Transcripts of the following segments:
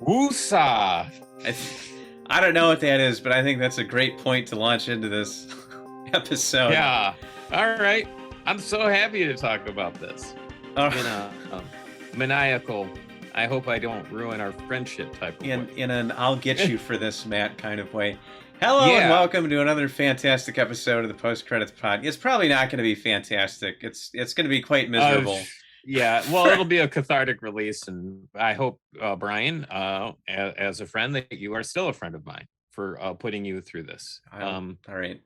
Woosah. I don't know what that is, but I think that's a great point to launch into this episode. Yeah. All right. I'm so happy to talk about this in a maniacal, I hope I don't ruin our friendship type of way. In an I'll get you for this, Matt, kind of way. Hello and welcome to another fantastic episode of the Post Credits Pod. It's probably not going to be fantastic. It's going to be quite miserable. Yeah, well, it'll be a cathartic release, and I hope, Brian, as a friend, that you are still a friend of mine for putting you through this. All right.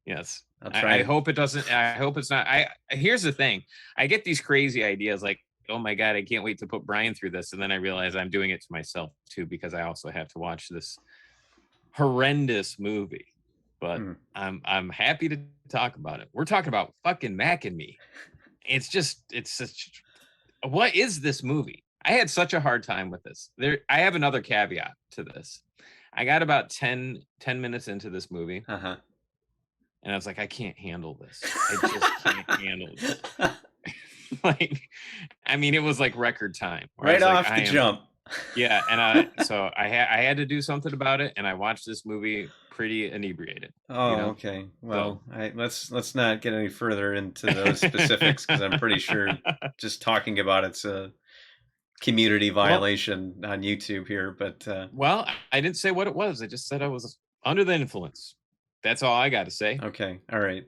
Yes, I'll try. I hope it doesn't. I hope it's not. Here's the thing: I get these crazy ideas, like, oh my god, I can't wait to put Brian through this, and then I realize I'm doing it to myself too, because I also have to watch this horrendous movie. But I'm happy to talk about it. We're talking about fucking Mac and Me. It's such. What is this movie? I had such a hard time with this. I have another caveat to this. I got about 10 minutes into this movie. Uh-huh. And I was like, I can't handle this. I just can't handle this. Like, I mean, it was like record time. Right off the jump. Yeah, and so I had to do something about it, and I watched this movie pretty inebriated. Oh, okay. Well, let's not get any further into those specifics, because I'm pretty sure just talking about it's a community violation on YouTube here. But well, I didn't say what it was. I just said I was under the influence. That's all I got to say. Okay, all right.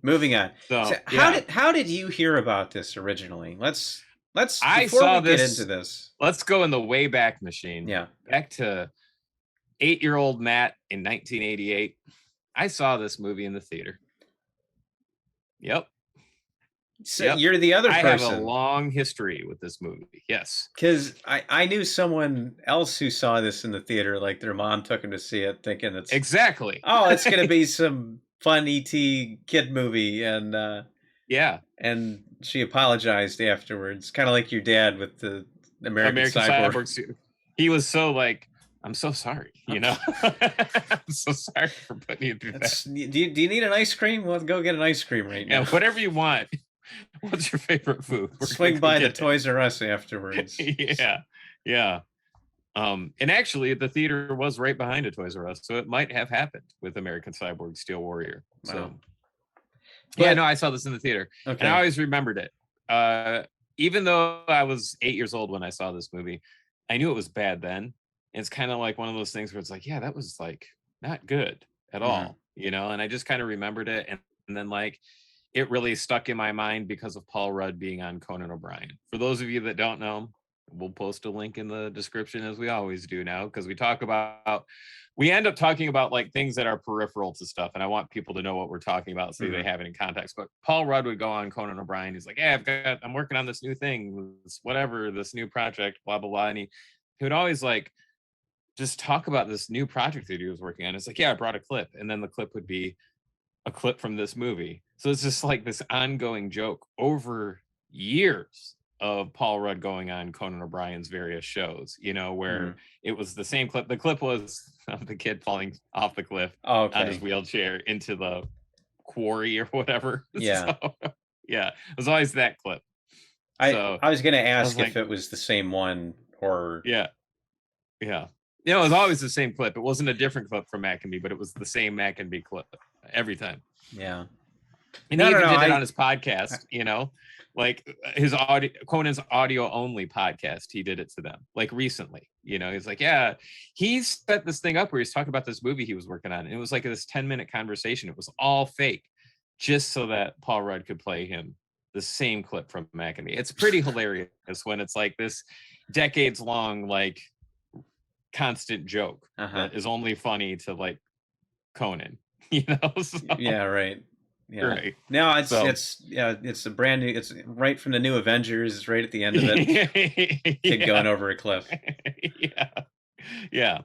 Moving on. So how did you hear about this originally? Let's before we get into this. Let's go in the way back machine. Yeah, back to 8-year-old Matt in 1988. I saw this movie in the theater. Yep. So you're the other person. I have a long history with this movie. Yes. Because I knew someone else who saw this in the theater, like their mom took them to see it thinking it's... Exactly. Oh, it's going to be some fun E.T. kid movie. And yeah. And she apologized afterwards. Kind of like your dad with the American Cyborg. He was so like, I'm so sorry, I'm so sorry for putting you through that. Do you need an ice cream? Well, go get an ice cream right now. Yeah, whatever you want. What's your favorite food? Swing by the Toys R Us afterwards. Yeah. And actually, the theater was right behind a Toys R Us, so it might have happened with American Cyborg Steel Warrior. Wow. So, yeah, no, I saw this in the theater, and I always remembered it. Even though I was 8 years old when I saw this movie, I knew it was bad then. It's kind of like one of those things where it's like, yeah, that was like not good at all, and I just kind of remembered it, and then like it really stuck in my mind because of Paul Rudd being on Conan O'Brien. For those of you that don't know, we'll post a link in the description, as we always do now, because we end up talking about like things that are peripheral to stuff, and I want people to know what we're talking about so they have it in context. But Paul Rudd would go on Conan O'Brien. He's like, yeah, I'm working on this new thing, this new project, blah, blah, blah. And he would always like just talk about this new project that he was working on. It's like, yeah, I brought a clip. And then the clip would be a clip from this movie. So it's just like this ongoing joke over years of Paul Rudd going on Conan O'Brien's various shows, where it was the same clip. The clip was of the kid falling off the cliff on his wheelchair into the quarry or whatever. Yeah. So, yeah, it was always that clip. I was going to ask if it was the same one or... Yeah. It was always the same clip. It wasn't a different clip from Mac and Me, but it was the same Mac and Me clip every time. Yeah. And he even did it on his podcast, like his Conan's audio only podcast. He did it to them like recently, he's like, yeah, he set this thing up where he's talking about this movie he was working on. And it was like this 10-minute conversation. It was all fake just so that Paul Rudd could play him the same clip from Mac and Me. It's pretty hilarious when it's like this decades long, like constant joke that is only funny to like Conan, So, yeah, right. Yeah. Right. Now it's a brand new. It's right from the new Avengers. It's right at the end of it. Kid going over a cliff. Yeah.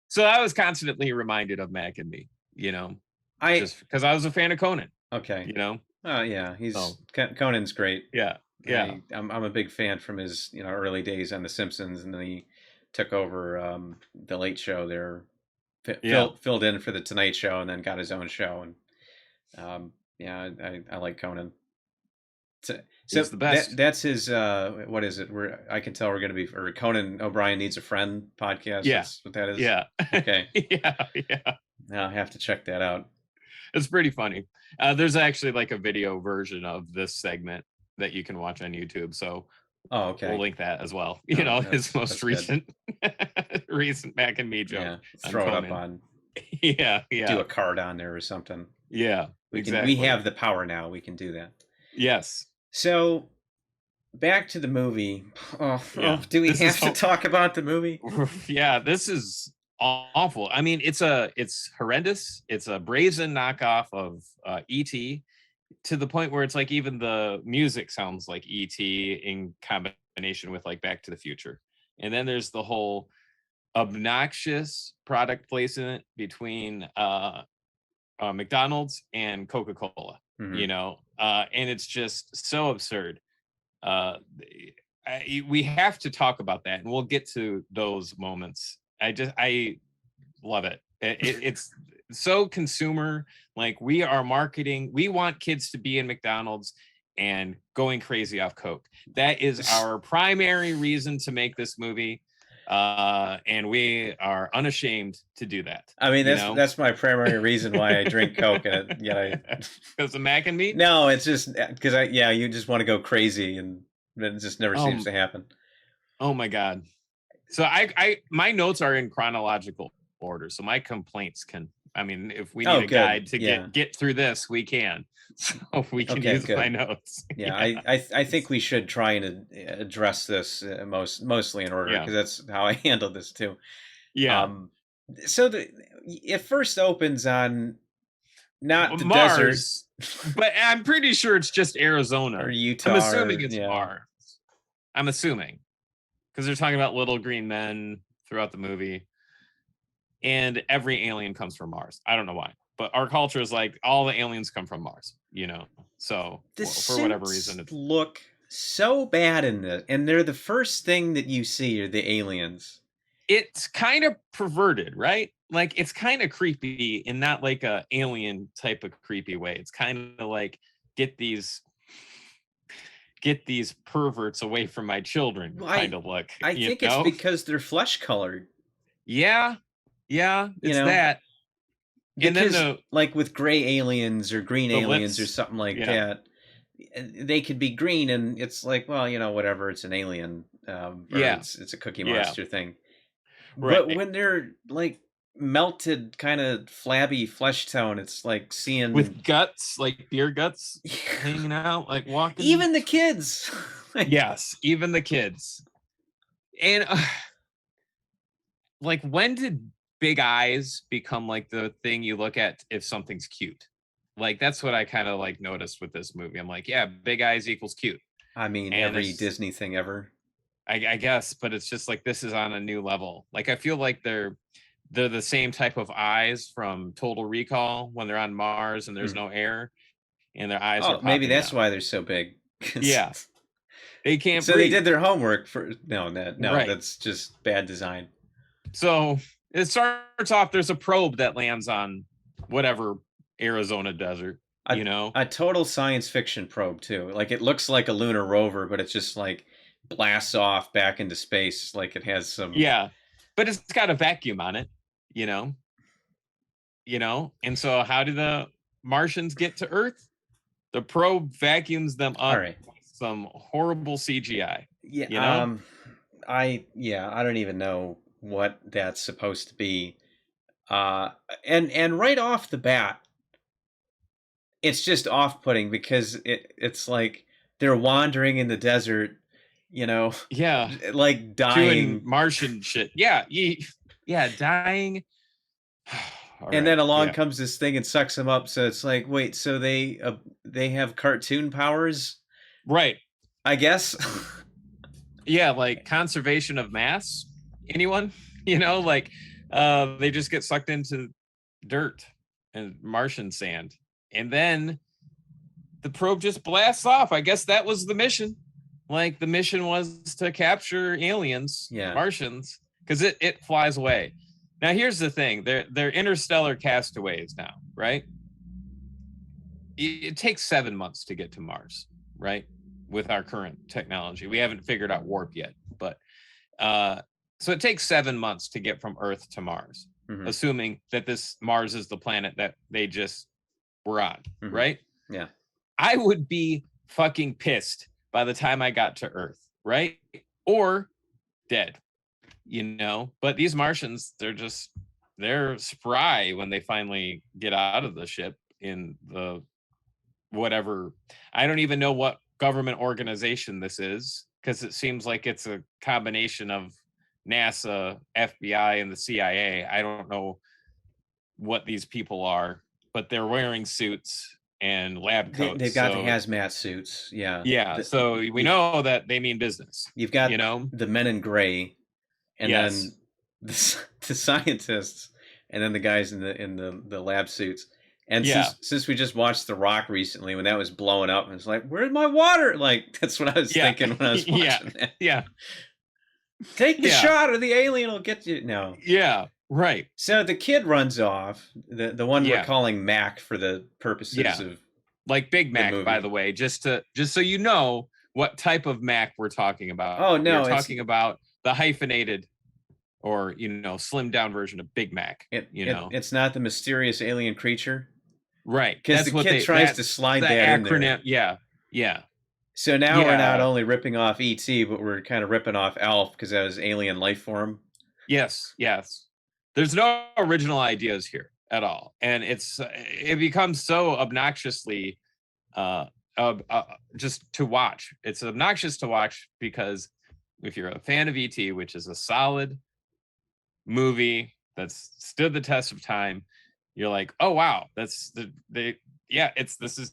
So I was constantly reminded of Mac and Me. Just because I was a fan of Conan. Okay. Oh yeah, Conan's great. Yeah. I'm a big fan from his early days on The Simpsons, and then he took over the Late Show there. Filled in for the Tonight Show, and then got his own show, and I like Conan. So He's the best. that's his. What is it? I can tell we're going to be, or Conan O'Brien Needs a Friend podcast. Yeah. That's what that is. Yeah. Okay. Yeah. Now I have to check that out. It's pretty funny. There's actually like a video version of this segment that you can watch on YouTube. So okay. We'll link that as well. You know, his most recent Mac and Me joke. Yeah. Throw it up on. Yeah. Do a card on there or something. Yeah. Exactly. We have the power now. We can do that. Yes. So back to the movie. Do we have to talk about the movie? Yeah, this is awful. I mean, it's horrendous. It's a brazen knockoff of E.T. to the point where it's like even the music sounds like E.T. in combination with like Back to the Future. And then there's the whole obnoxious product placement between McDonald's and Coca Cola. You know, and it's just so absurd. We have to talk about that, and we'll get to those moments. I love it. It's so consumer. Like, we are marketing. We want kids to be in McDonald's and going crazy off Coke. That is our primary reason to make this movie. And we are unashamed to do that. I mean, that's my primary reason why I drink Coke, and yet because of Mac and Me. No, it's just because you just want to go crazy, and it just never seems to happen. Oh my God! So my notes are in chronological order, so my complaints can. I mean, if we need a guide to get through this, we can. So we can use my notes. Yeah, I think we should try and address this mostly in order, because that's how I handled this too. Yeah. So it first opens on not the Mars, desert, but I'm pretty sure it's just Arizona or Utah. I'm assuming it's Mars. I'm assuming, because they're talking about little green men throughout the movie, and every alien comes from Mars. I don't know why. But our culture is like, all the aliens come from Mars, you know? So, for whatever reason. It look so bad in this. And they're the first thing that you see are the aliens. It's kind of perverted, right? Like, it's kind of creepy in not like a alien type of creepy way. It's kind of like, get these perverts away from my children kind of look. I think it's because they're flesh colored. Yeah. Yeah. It's that. Because, and then like with gray aliens or green aliens or something like that, they could be green, and it's like, well, whatever, it's an alien. It's a Cookie Monster thing. Right. But when they're like melted, kind of flabby flesh tone, it's like seeing with guts, like beer guts hanging out, like walking. Even the kids. Yes, even the kids. And like, when did big eyes become like the thing you look at if something's cute? Like, that's what I kind of like noticed with this movie. I'm like, yeah, big eyes equals cute. I mean, and every Disney thing ever. I guess, but it's just like, this is on a new level. Like, I feel like they're the same type of eyes from Total Recall when they're on Mars and there's no air, and their eyes are maybe that's out. why they're so big. Yeah, they can't. So breathe. They did their homework for that's just bad design. So it starts off, there's a probe that lands on whatever Arizona desert, a total science fiction probe too. Like, it looks like a lunar rover, but it's just like blasts off back into space. Like, it has some. Yeah, but it's got a vacuum on it, and so how do the Martians get to Earth? The probe vacuums them up with some horrible CGI. Yeah. I don't even know what that's supposed to be. And right off the bat, it's just off-putting, because it's like they're wandering in the desert, like dying. Doing Martian shit. Yeah, dying. And then along comes this thing and sucks them up. So it's like, wait, so they have cartoon powers? Right. I guess. Yeah, like conservation of mass. Anyone? They just get sucked into dirt and Martian sand. And then the probe just blasts off. I guess that was the mission. Like, the mission was to capture aliens, Martians, because it flies away. Now, here's the thing. They're interstellar castaways now, right? It takes 7 months to get to Mars, right? with our current technology. We haven't figured out warp yet, but so it takes 7 months to get from Earth to Mars, assuming that Mars is the planet that they just were on, right? Yeah. I would be fucking pissed by the time I got to Earth, right? Or dead, But these Martians, they're spry when they finally get out of the ship in the whatever. I don't even know what government organization this is, because it seems like it's a combination of NASA, FBI, and the CIA. I don't know what these people are, but they're wearing suits and lab coats. They've got the hazmat suits. Yeah. Yeah. So we know that they mean business. You've got the men in gray, and then the scientists, and then the guys in the lab suits. And since we just watched The Rock recently, when that was blowing up, and it's like, where's my water? Like, that's what I was thinking when I was watching that. Yeah. Take the shot or the alien will get you. No. Yeah. Right. So the kid runs off, the one we're calling Mac for the purposes of like Big Mac, by the way, just so you know what type of Mac we're talking about. Oh no, we're talking about the hyphenated or slimmed down version of Big Mac. It's not the mysterious alien creature. Right. Because the kid tries to slide that acronym in there. Yeah. Yeah. So now we're not only ripping off E.T., but we're kind of ripping off Alf because that was alien life form. Yes. There's no original ideas here at all. And it becomes so obnoxiously just to watch. It's obnoxious to watch because if you're a fan of E.T., which is a solid movie that's stood the test of time, you're like, oh wow, this is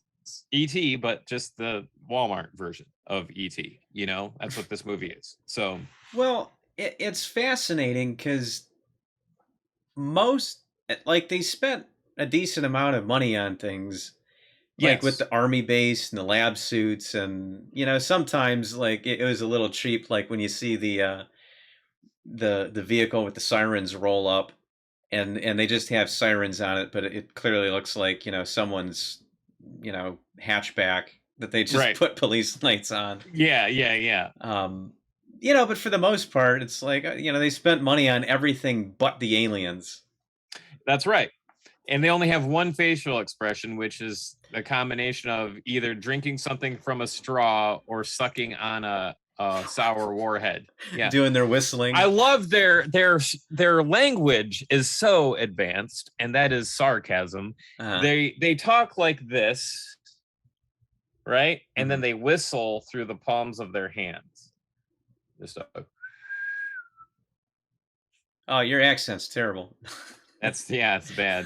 E.T., but just the Walmart version of E.T. That's what this movie is. So it's fascinating because they spent a decent amount of money on things, like with the army base and the lab suits, and sometimes like it was a little cheap, like when you see the vehicle with the sirens roll up. And they just have sirens on it, but it clearly looks like, someone's, hatchback that they just put police lights on. Yeah. But for the most part, it's like, they spent money on everything but the aliens. That's right. And they only have one facial expression, which is a combination of either drinking something from a straw or sucking on a sour warhead. Yeah, doing their whistling. I love their language is so advanced, and that is sarcasm. They talk like this, right? And then they whistle through the palms of their hands. Oh, your accent's terrible. It's bad.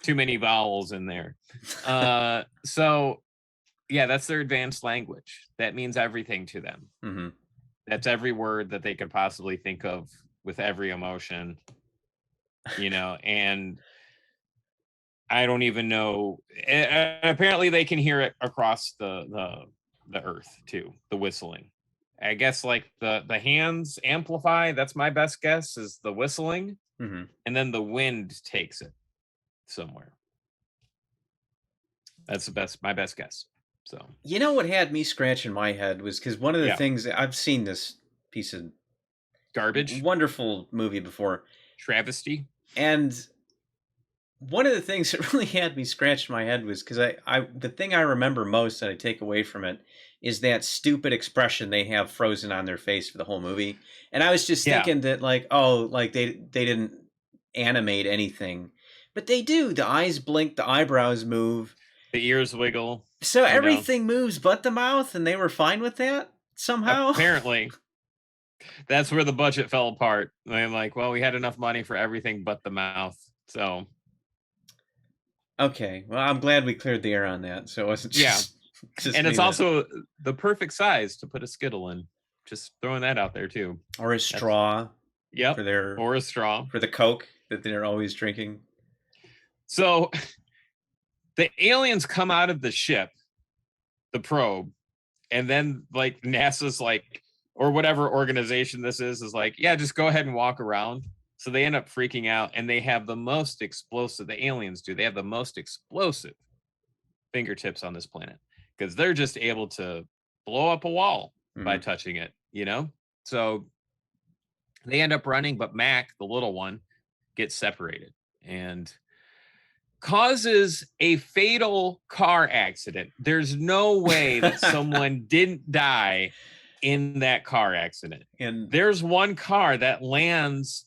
Too many vowels in there. So yeah, that's their advanced language. That means everything to them. That's every word that they could possibly think of with every emotion, and I don't even know. Apparently they can hear it across the earth too, the whistling. I guess like the hands amplify. That's my best guess, is the whistling. And then the wind takes it somewhere. That's my best guess. So what had me scratching my head was because one of the things I've seen this piece of garbage, wonderful movie before, travesty, and one of the things that really had me scratching my head was because the thing I remember most that I take away from it is that stupid expression they have frozen on their face for the whole movie, and I was just thinking that they didn't animate anything, but they do. The eyes blink, the eyebrows move, the ears wiggle. So everything moves but the mouth, and they were fine with that somehow? Apparently. That's where the budget fell apart. I'm like, well, we had enough money for everything but the mouth. So. Okay. Well, I'm glad we cleared the air on that. So it wasn't just and it's also the perfect size to put a Skittle in. Just throwing that out there, too. Or a straw. Yep. Or a straw. For the Coke that they're always drinking. So the aliens come out of the ship, the probe, and then like NASA's like, or whatever organization this is like, yeah, just go ahead and walk around. So they end up freaking out, and they have the most explosive, the aliens do, they have the most explosive fingertips on this planet. because they're just able to blow up a wall by touching it, you know? So they end up running, but Mac, the little one, gets separated and causes a fatal car accident. There's no way that someone didn't die in that car accident. And there's one car that lands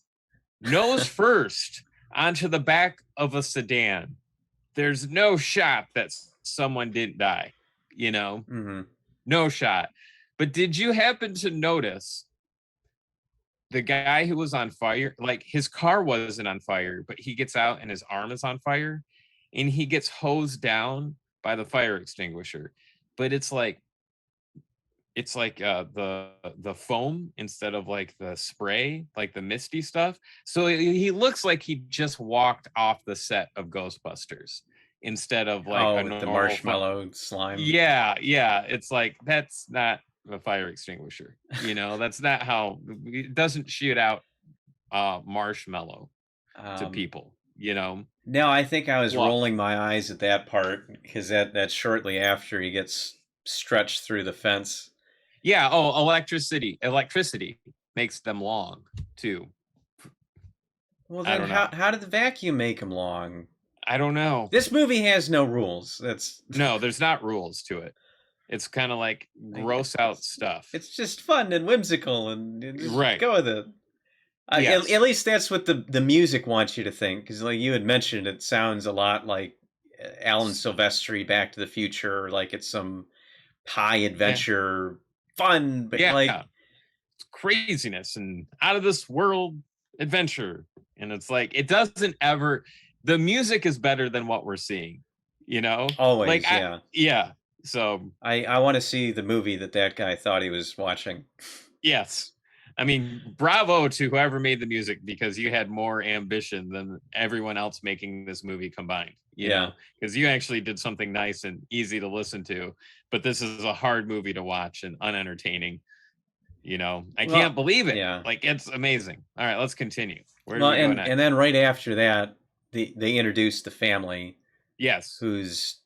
nose first onto the back of a sedan. There's no shot that someone didn't die, you know? No shot. But did you happen to notice the guy who was on fire? Like, his car wasn't on fire, but he gets out and his arm is on fire and he gets hosed down by the fire extinguisher. But it's like the foam instead of like the spray, like the misty stuff. So he looks like he just walked off the set of Ghostbusters instead of like the marshmallow slime. Yeah. It's like, that's not a fire extinguisher, you know. That's not how it doesn't shoot out marshmallow to people, you know. No, I think I was rolling my eyes at that part because that's shortly after he gets stretched through the fence. Yeah. Oh, electricity makes them long too. Well, then how did the vacuum make them long? I don't know. This movie has no rules. No, there's not rules to it. It's kind of like gross out stuff. It's just fun and whimsical, and just right. Go with it. Yes. At least that's what the music wants you to think, because like you had mentioned, it sounds a lot like Alan Silvestri, Back to the Future, like it's some high adventure fun, but like it's craziness and out of this world adventure. And it's like, it doesn't ever, the music is better than what we're seeing, you know? Always, like, yeah. So I want to see the movie that guy thought he was watching. Yes. I mean, bravo to whoever made the music, because you had more ambition than everyone else making this movie combined. You know, because you actually did something nice and easy to listen to, but this is a hard movie to watch and unentertaining. You know, I can't believe it. Yeah. Like, it's amazing. All right, let's continue. Where do we go next? And then right after that, they introduced the family. Yes. Who's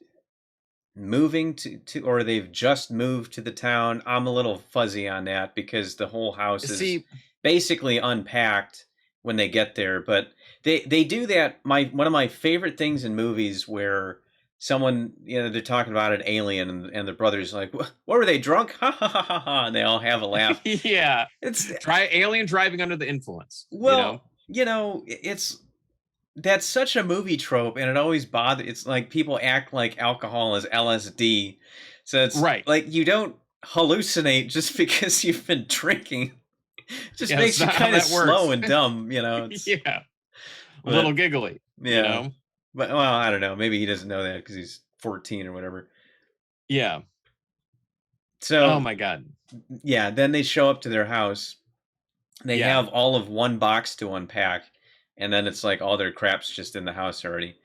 moving to or they've just moved to the town. I'm a little fuzzy on that because the whole house is basically unpacked when they get there, but they do that. One of my favorite things in movies where someone, you know, they're talking about an alien and the brother's like, what were they, drunk? Ha ha ha ha ha, and they all have a laugh. Yeah. It's alien driving under the influence. Well, you know, that's such a movie trope, and it always bothers. It's like people act like alcohol is LSD, so it's like you don't hallucinate just because you've been drinking. Just makes you kind of slow and dumb, you know. A little giggly. Yeah, you know? But well, I don't know. Maybe he doesn't know that because he's 14 or whatever. Yeah. So, oh my god. Yeah. Then they show up to their house. They have all of one box to unpack. And then it's like all their crap's just in the house already.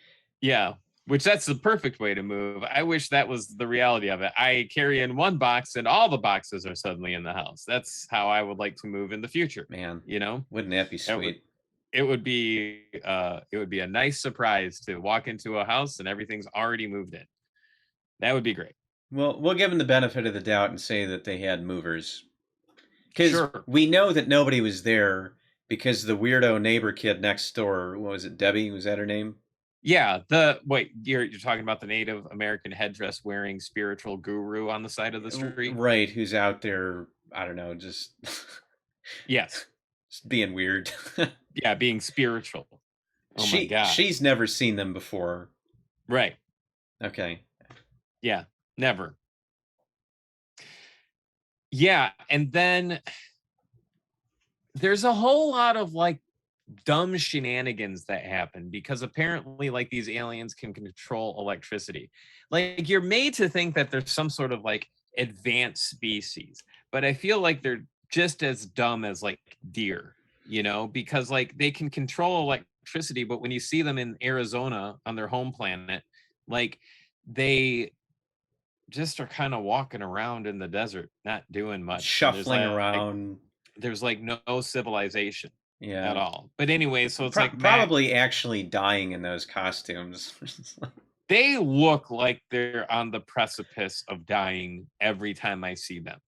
Yeah, which that's the perfect way to move. I wish that was the reality of it. I carry in one box and all the boxes are suddenly in the house. That's how I would like to move in the future. Man, you know? Wouldn't that be sweet? It would be a nice surprise to walk into a house and everything's already moved in. That would be great. Well, we'll give them the benefit of the doubt and say that they had movers. Because we know that nobody was there. Because the weirdo neighbor kid next door, what was it, Debbie? Was that her name? Yeah. You're talking about the Native American headdress wearing spiritual guru on the side of the street? Right, who's out there, I don't know, just... Yes. Just being weird. Yeah, being spiritual. Oh my God. She's never seen them before. Right. Okay. Yeah, never. Yeah, and then... there's a whole lot of like dumb shenanigans that happen because apparently like these aliens can control electricity. Like, you're made to think that there's some sort of like advanced species, but I feel like they're just as dumb as like deer, you know, because like they can control electricity, but when you see them in Arizona on their home planet, like they just are kind of walking around in the desert, not doing much, shuffling around. There's like no civilization at all. But anyway, so it's probably actually dying in those costumes. they look like they're on the precipice of dying every time I see them.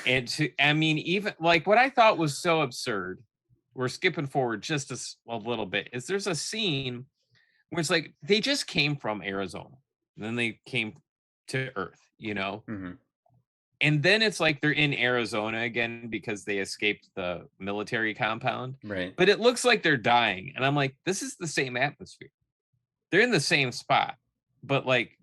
And I mean, even like what I thought was so absurd, we're skipping forward just a little bit, is there's a scene where it's like they just came from Arizona and then they came to Earth, you know? Mm-hmm. And then it's like they're in Arizona again because they escaped the military compound. Right. But it looks like they're dying. And I'm like, this is the same atmosphere. They're in the same spot. But like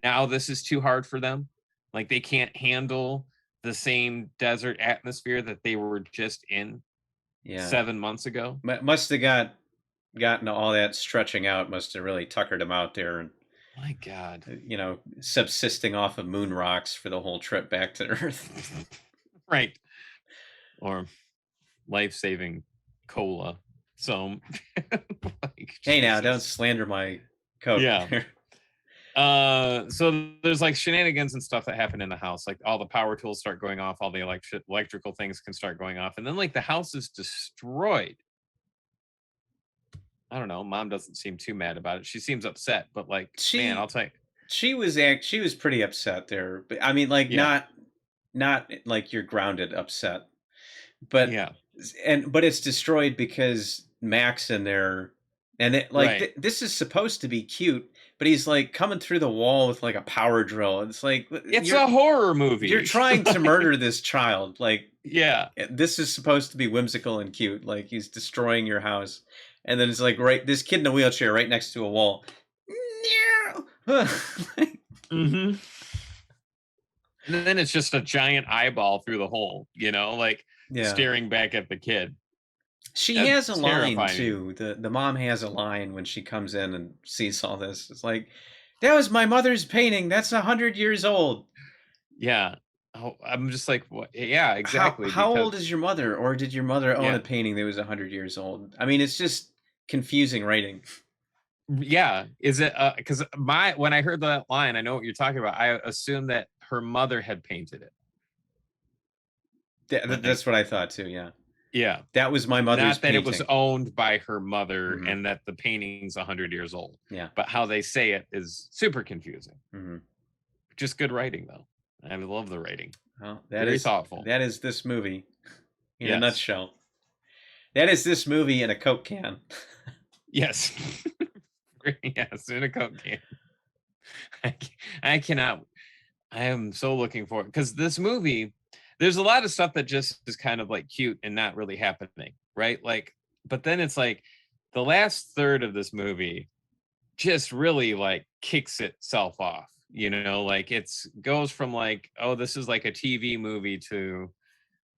now this is too hard for them. Like they can't handle the same desert atmosphere that they were just in 7 months ago. Must have gotten all that stretching out, must have really tuckered them out there. And my God, you know, subsisting off of moon rocks for the whole trip back to Earth. Right. Or life-saving cola. So like, hey, now don't slander my Coke. Yeah. So there's like shenanigans and stuff that happen in the house. Like all the power tools start going off, all the electrical things can start going off, and then like the house is destroyed. I don't know. Mom doesn't seem too mad about it. She seems upset, but like, man, I'll tell you. She was pretty upset there. But I mean, like not like you're grounded upset. But but it's destroyed because Mac's in there, and it like this is supposed to be cute, but he's like coming through the wall with like a power drill. It's like it's a horror movie. You're trying to murder this child. Like yeah, this is supposed to be whimsical and cute. Like he's destroying your house. And then it's like this kid in a wheelchair right next to a wall. Mm-hmm. And then it's just a giant eyeball through the hole, you know, like staring back at the kid. She has a line too. The mom has a line when she comes in and sees all this. It's like, that was my mother's painting. That's 100 years old. Yeah. Oh, I'm just like, what? Yeah, exactly. How old is your mother? Or did your mother own a painting that was 100 years old? I mean, it's just confusing writing. Yeah. Is it because when I heard that line, I know what you're talking about. I assumed that her mother had painted it. That's what I thought too. Yeah. That was my mother's Not that painting. It was owned by her mother and that the painting's 100 years old. Yeah. But how they say it is super confusing. Mm-hmm. Just good writing though. I love the writing. Well, very thoughtful. That is this movie in a nutshell. That is this movie in a Coke can. Yes. Yes, in a Coke can. I cannot. I am so looking forward because this movie, there's a lot of stuff that just is kind of like cute and not really happening, right? Like, but then it's like the last third of this movie just really like kicks itself off, you know, like it's goes from like, oh, this is like a TV movie to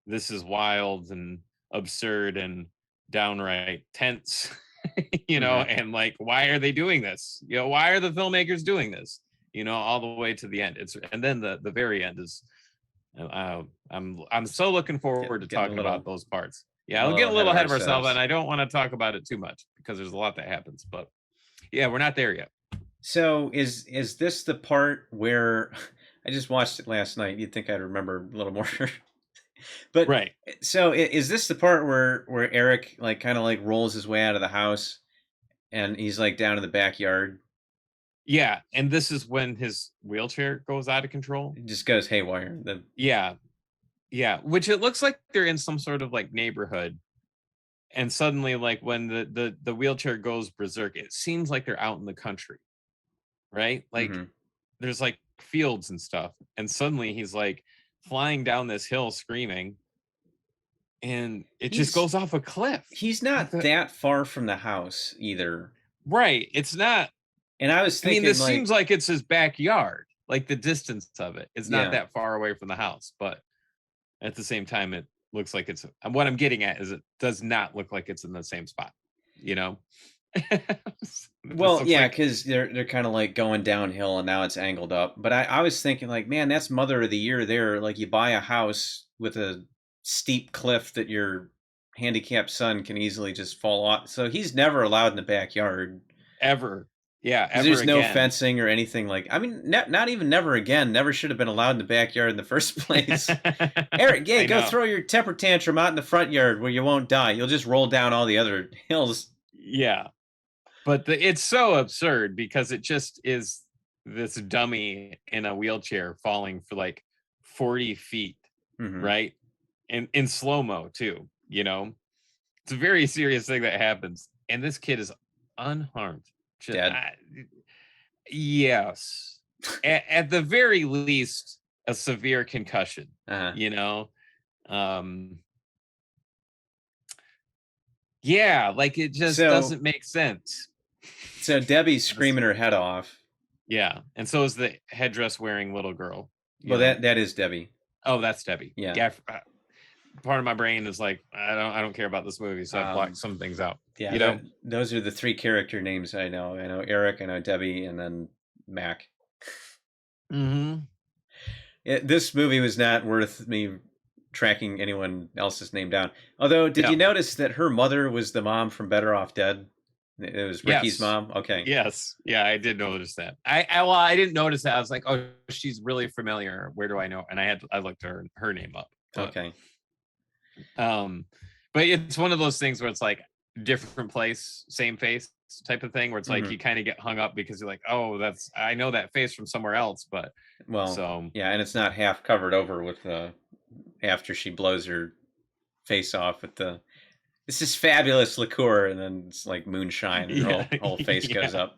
this is wild and absurd and downright tense, you know, and like, why are they doing this? You know, why are the filmmakers doing this? You know, all the way to the end. And then the very end is, I'm so looking forward to talking about those parts. Yeah, I'll get a little ahead of ourselves, and I don't want to talk about it too much because there's a lot that happens. But yeah, we're not there yet. So is this the part where I just watched it last night? You'd think I'd remember a little more. But right. So is this the part where Eric like kind of like rolls his way out of the house and he's like down in the backyard? Yeah, and this is when his wheelchair goes out of control. It just goes haywire. Yeah, which it looks like they're in some sort of like neighborhood. And suddenly like when the wheelchair goes berserk, it seems like they're out in the country. Right? Like there's like fields and stuff. And suddenly he's like flying down this hill screaming, and it just goes off a cliff. He's not that far from the house either. Right. It's not. And I was thinking, this seems like it's his backyard. Like the distance of it is not that far away from the house, but at the same time, it looks like it's. And what I'm getting at is it does not look like it's in the same spot. You know. Well, yeah, because they're kind of like going downhill and now it's angled up. But I was thinking like, man, that's Mother of the Year there. Like you buy a house with a steep cliff that your handicapped son can easily just fall off. So he's never allowed in the backyard. Ever. Yeah. Ever there's no fencing or anything like, I mean, not even never again. Never should have been allowed in the backyard in the first place. Eric, go throw your temper tantrum out in the front yard where you won't die. You'll just roll down all the other hills. Yeah. But it's so absurd because it just is this dummy in a wheelchair falling for like 40 feet, right? And in slow-mo too, you know? It's a very serious thing that happens. And this kid is unharmed. Dead? Yes. At the very least, a severe concussion, you know? Yeah, like it just doesn't make sense. So Debbie's screaming her head off. Yeah, and so is the headdress wearing little girl. Well, that is Debbie. Oh, that's Debbie. Yeah. Part of my brain is like, I don't care about this movie, so I blocked some things out. Yeah, you know, those are the 3 character names I know. I know Eric, I know Debbie, and then Mac. This movie was not worth me tracking anyone else's name down. Although, did you notice that her mother was the mom from Better Off Dead? It was Ricky's mom. Okay. Yes. Yeah, I did notice that. I didn't notice that. I was like, oh, she's really familiar. Where do I know? And I looked her name up. But, okay. But it's one of those things where it's like different place, same face type of thing, where it's like you kind of get hung up because you're like, oh, I know that face from somewhere else, but yeah, and it's not half covered over with after she blows her face off with this is fabulous liqueur, and then it's like moonshine, and her whole face goes up.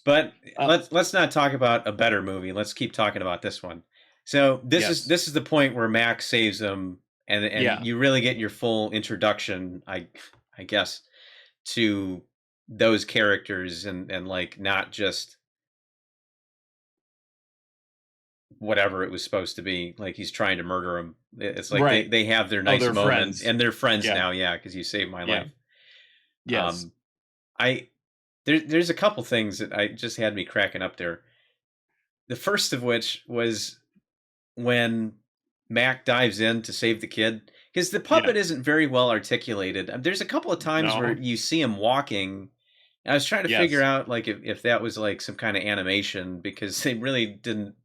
But let's not talk about a better movie. Let's keep talking about this one. So this is the point where Max saves him, and you really get your full introduction, I guess, to those characters, and like not just whatever it was supposed to be. Like he's trying to murder him. It's like they have their nice moments, friends. And they're friends now. Yeah, because you saved my life. Yes. There's a couple things that I just had me cracking up there. The first of which was when Mac dives in to save the kid, because the puppet isn't very well articulated. There's a couple of times where you see him walking. And I was trying to figure out like if that was like some kind of animation, because they really didn't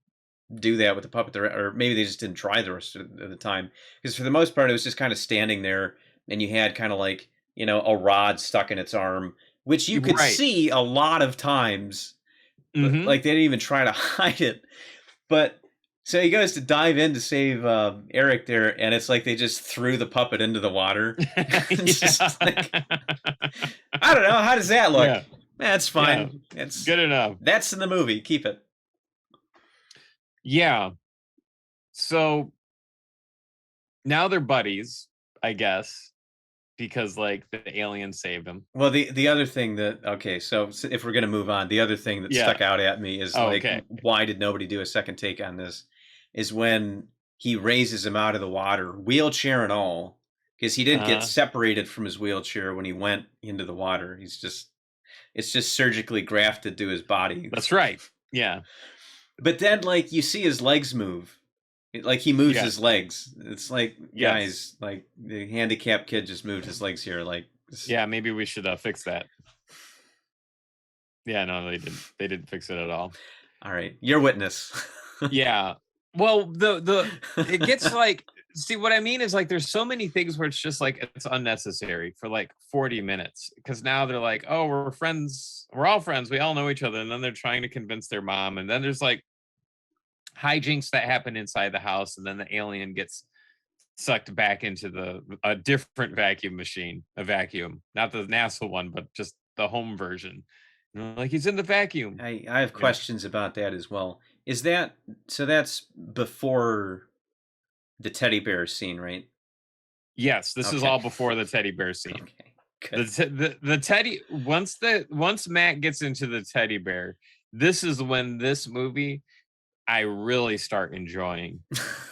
do that with the puppet, or maybe they just didn't try the rest of the time, because for the most part it was just kind of standing there, and you had kind of like, you know, a rod stuck in its arm, which you could see a lot of times. Like they didn't even try to hide it. But so he goes to dive in to save Eric there, and it's like they just threw the puppet into the water. Just like, I don't know, how does that look? That's fine. It's good enough. That's in the movie. Keep it. Yeah. So now they're buddies, I guess, because like the alien saved him. Well, the other thing that so if we're gonna move on, the other thing that stuck out at me is why did nobody do a second take on this? Is when he raises him out of the water, wheelchair and all, because he didn't get separated from his wheelchair when he went into the water. It's just surgically grafted to his body. That's right. Yeah. But then, like, you see his legs move. Like, he moves his legs. It's like, guys, like, the handicapped kid just moved his legs here. Like, yeah, maybe we should fix that. Yeah, no, they didn't. They didn't fix it at all. All right, your witness. Yeah. Well, it gets like, see, what I mean is like there's so many things where it's just like it's unnecessary for like 40 minutes, because now they're like, oh, we're friends, we're all friends, we all know each other, and then they're trying to convince their mom, and then there's like hijinks that happen inside the house, and then the alien gets sucked back into a different vacuum machine, a vacuum, not the NASA one, but just the home version. Like he's in the vacuum. I have questions about that as well. Is that so? That's before the teddy bear scene, right? Yes, this is all before the teddy bear scene. Okay. The teddy, once Matt gets into the teddy bear, this is when this movie I really start enjoying,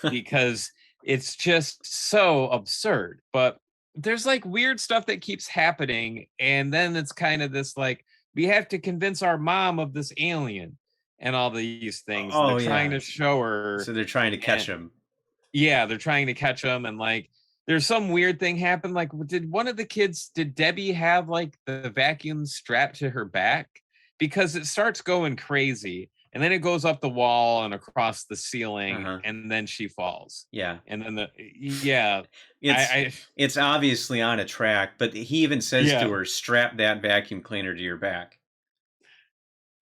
because it's just so absurd. But there's like weird stuff that keeps happening, and then it's kind of this like, we have to convince our mom of this alien and all these things. They're trying to show her. So they're trying to catch him. Yeah, they're trying to catch him, and like there's some weird thing happen. Like, did Debbie have like the vacuum strapped to her back? Because it starts going crazy, and then it goes up the wall and across the ceiling, and then she falls. Yeah. And then it's obviously on a track, but he even says to her, strap that vacuum cleaner to your back.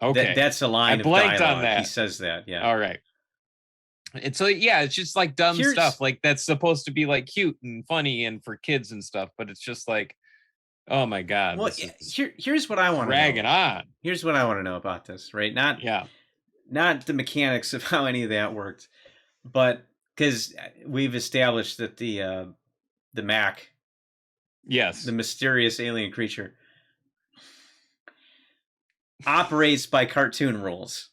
Okay. That's a line I blanked of dialogue. on that. He says that, yeah. All right. And so, yeah, it's just like dumb stuff. Like that's supposed to be like cute and funny and for kids and stuff, but it's just like, oh my God. Well, here's what I want to know. Dragging on. Here's what I want to know about this, right? Not the mechanics of how any of that worked, but because we've established that the Mac, yes, the mysterious alien creature, operates by cartoon rules.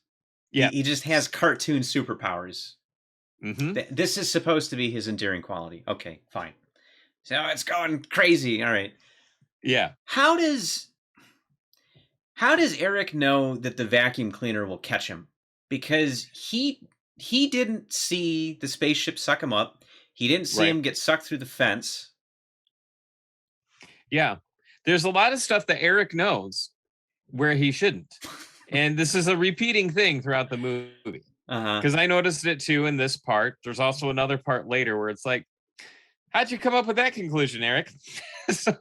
Yeah, he just has cartoon superpowers. Mm-hmm. This is supposed to be his endearing quality. Okay, fine. So it's going crazy. All right. Yeah. How does Eric know that the vacuum cleaner will catch him? Because he didn't see the spaceship suck him up. He didn't see him get sucked through the fence. Yeah. There's a lot of stuff that Eric knows where he shouldn't. And this is a repeating thing throughout the movie. Because I noticed it too in this part. There's also another part later where it's like, how'd you come up with that conclusion, Eric? So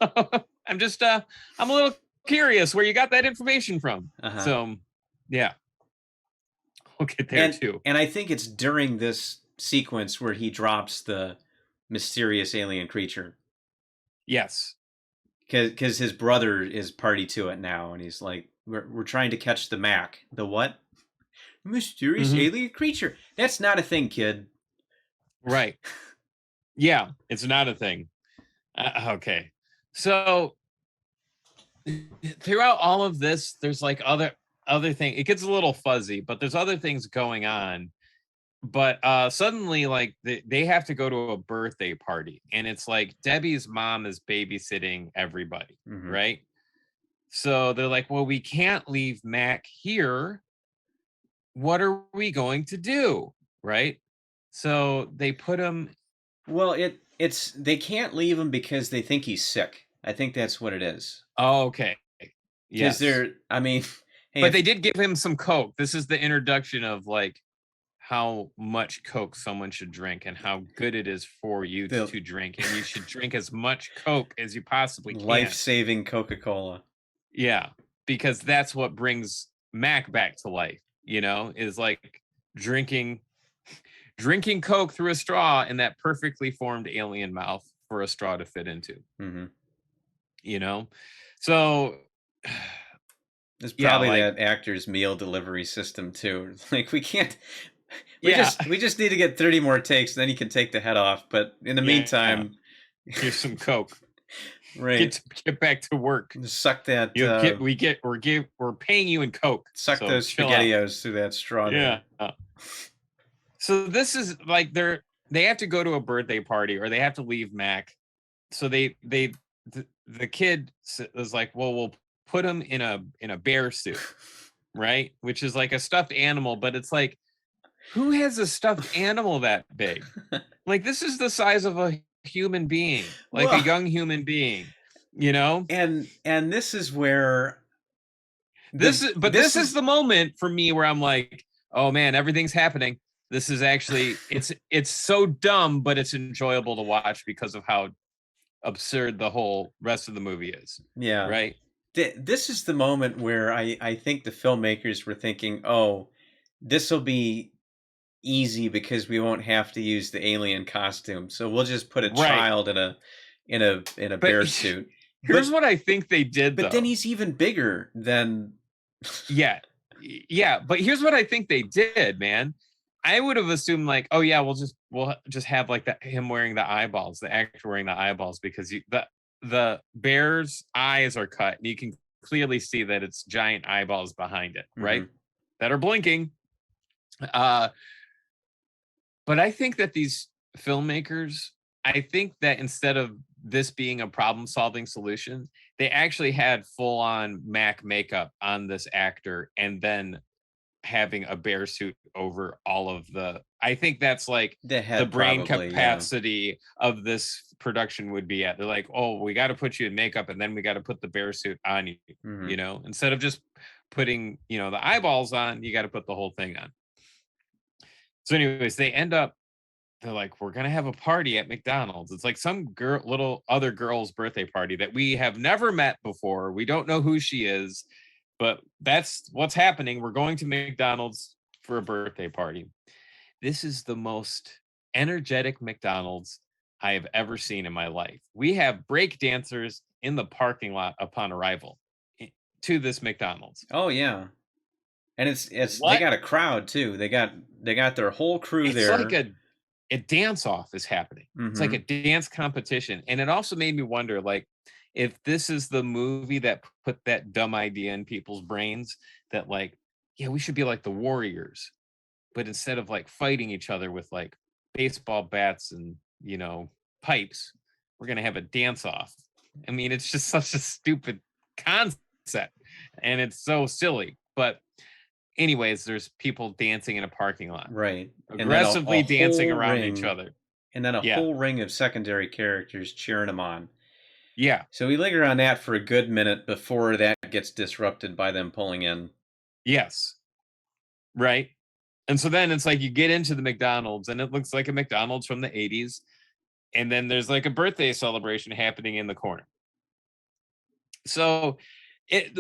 I'm just I'm a little curious where you got that information from. So yeah, we'll get there too. And I think it's during this sequence where he drops the mysterious alien creature. Yes, because his brother is party to it now, and he's like, we're trying to catch the Mac. The what? Mysterious alien creature. That's not a thing, kid. Right. Yeah, it's not a thing. Okay. So throughout all of this, there's like other thing. It gets a little fuzzy, but there's other things going on. But suddenly, like they have to go to a birthday party, and it's like Debbie's mom is babysitting everybody, right? So they're like, well, we can't leave Mac here. What are we going to do? Right. So they put him. Well, it's they can't leave him because they think he's sick. I think that's what it is. Oh, okay. Yes. Because I mean, hey, but they did give him some Coke. This is the introduction of like how much Coke someone should drink and how good it is for you to drink. And you should drink as much Coke as you possibly can. Life-saving Coca Cola. Yeah, because that's what brings Mac back to life, is like drinking Coke through a straw in that perfectly formed alien mouth for a straw to fit into. So it's probably that actor's meal delivery system too. Like we can't. We just need to get 30 more takes, then he can take the head off. But in the meantime, here's some Coke. Right. Get back to work. Suck that. We're paying you in Coke. Suck those SpaghettiOs through that straw. Yeah. So this is like they have to go to a birthday party or they have to leave Mac. So the kid is like, well, we'll put him in a bear suit, right? Which is like a stuffed animal, but it's like, who has a stuffed animal that big? Like this is the size of a human being, like a young human being, And this is where this is the moment for me where I'm like, oh man, everything's happening. This is actually it's so dumb, but it's enjoyable to watch because of how absurd the whole rest of the movie is. Yeah. Right. This is the moment where I think the filmmakers were thinking, oh, this will be easy because we won't have to use the alien costume, so we'll just put a child in a bear suit. Here's what I think they did, but then he's even bigger than. yeah, but here's what I think they did, man. I would have assumed like, oh yeah, we'll just have like him wearing the eyeballs, the actor wearing the eyeballs, because the bear's eyes are cut, and you can clearly see that it's giant eyeballs behind it, right? That are blinking. But I think that these filmmakers, I think that instead of this being a problem-solving solution, they actually had full-on Mac makeup on this actor and then having a bear suit over all of I think that's like the brain capacity of this production would be at. They're like, oh, we got to put you in makeup and then we got to put the bear suit on you, instead of just putting, the eyeballs on, you got to put the whole thing on. So anyways, they're like, we're going to have a party at McDonald's. It's like some little other girl's birthday party that we have never met before. We don't know who she is, But that's what's happening. We're going to McDonald's for a birthday party. This is the most energetic McDonald's I have ever seen in my life. We have break dancers in the parking lot upon arrival to this McDonald's. Oh yeah. And it's they got a crowd too. They got their whole crew there. It's like a dance off is happening. Mm-hmm. It's like a dance competition. And it also made me wonder, like, if this is the movie that put that dumb idea in people's brains that, like, yeah, we should be like the Warriors, but instead of like fighting each other with like baseball bats and, you know, pipes, we're going to have a dance off. I mean, it's just such a stupid concept and it's so silly. But anyways, there's people dancing in a parking lot. Right. Aggressively dancing around each other. And then a whole ring of secondary characters cheering them on. Yeah. So we linger on that for a good minute before that gets disrupted by them pulling in. Yes. Right. And so then it's like you get into the McDonald's and it looks like a McDonald's from the 80s. And then there's like a birthday celebration happening in the corner. So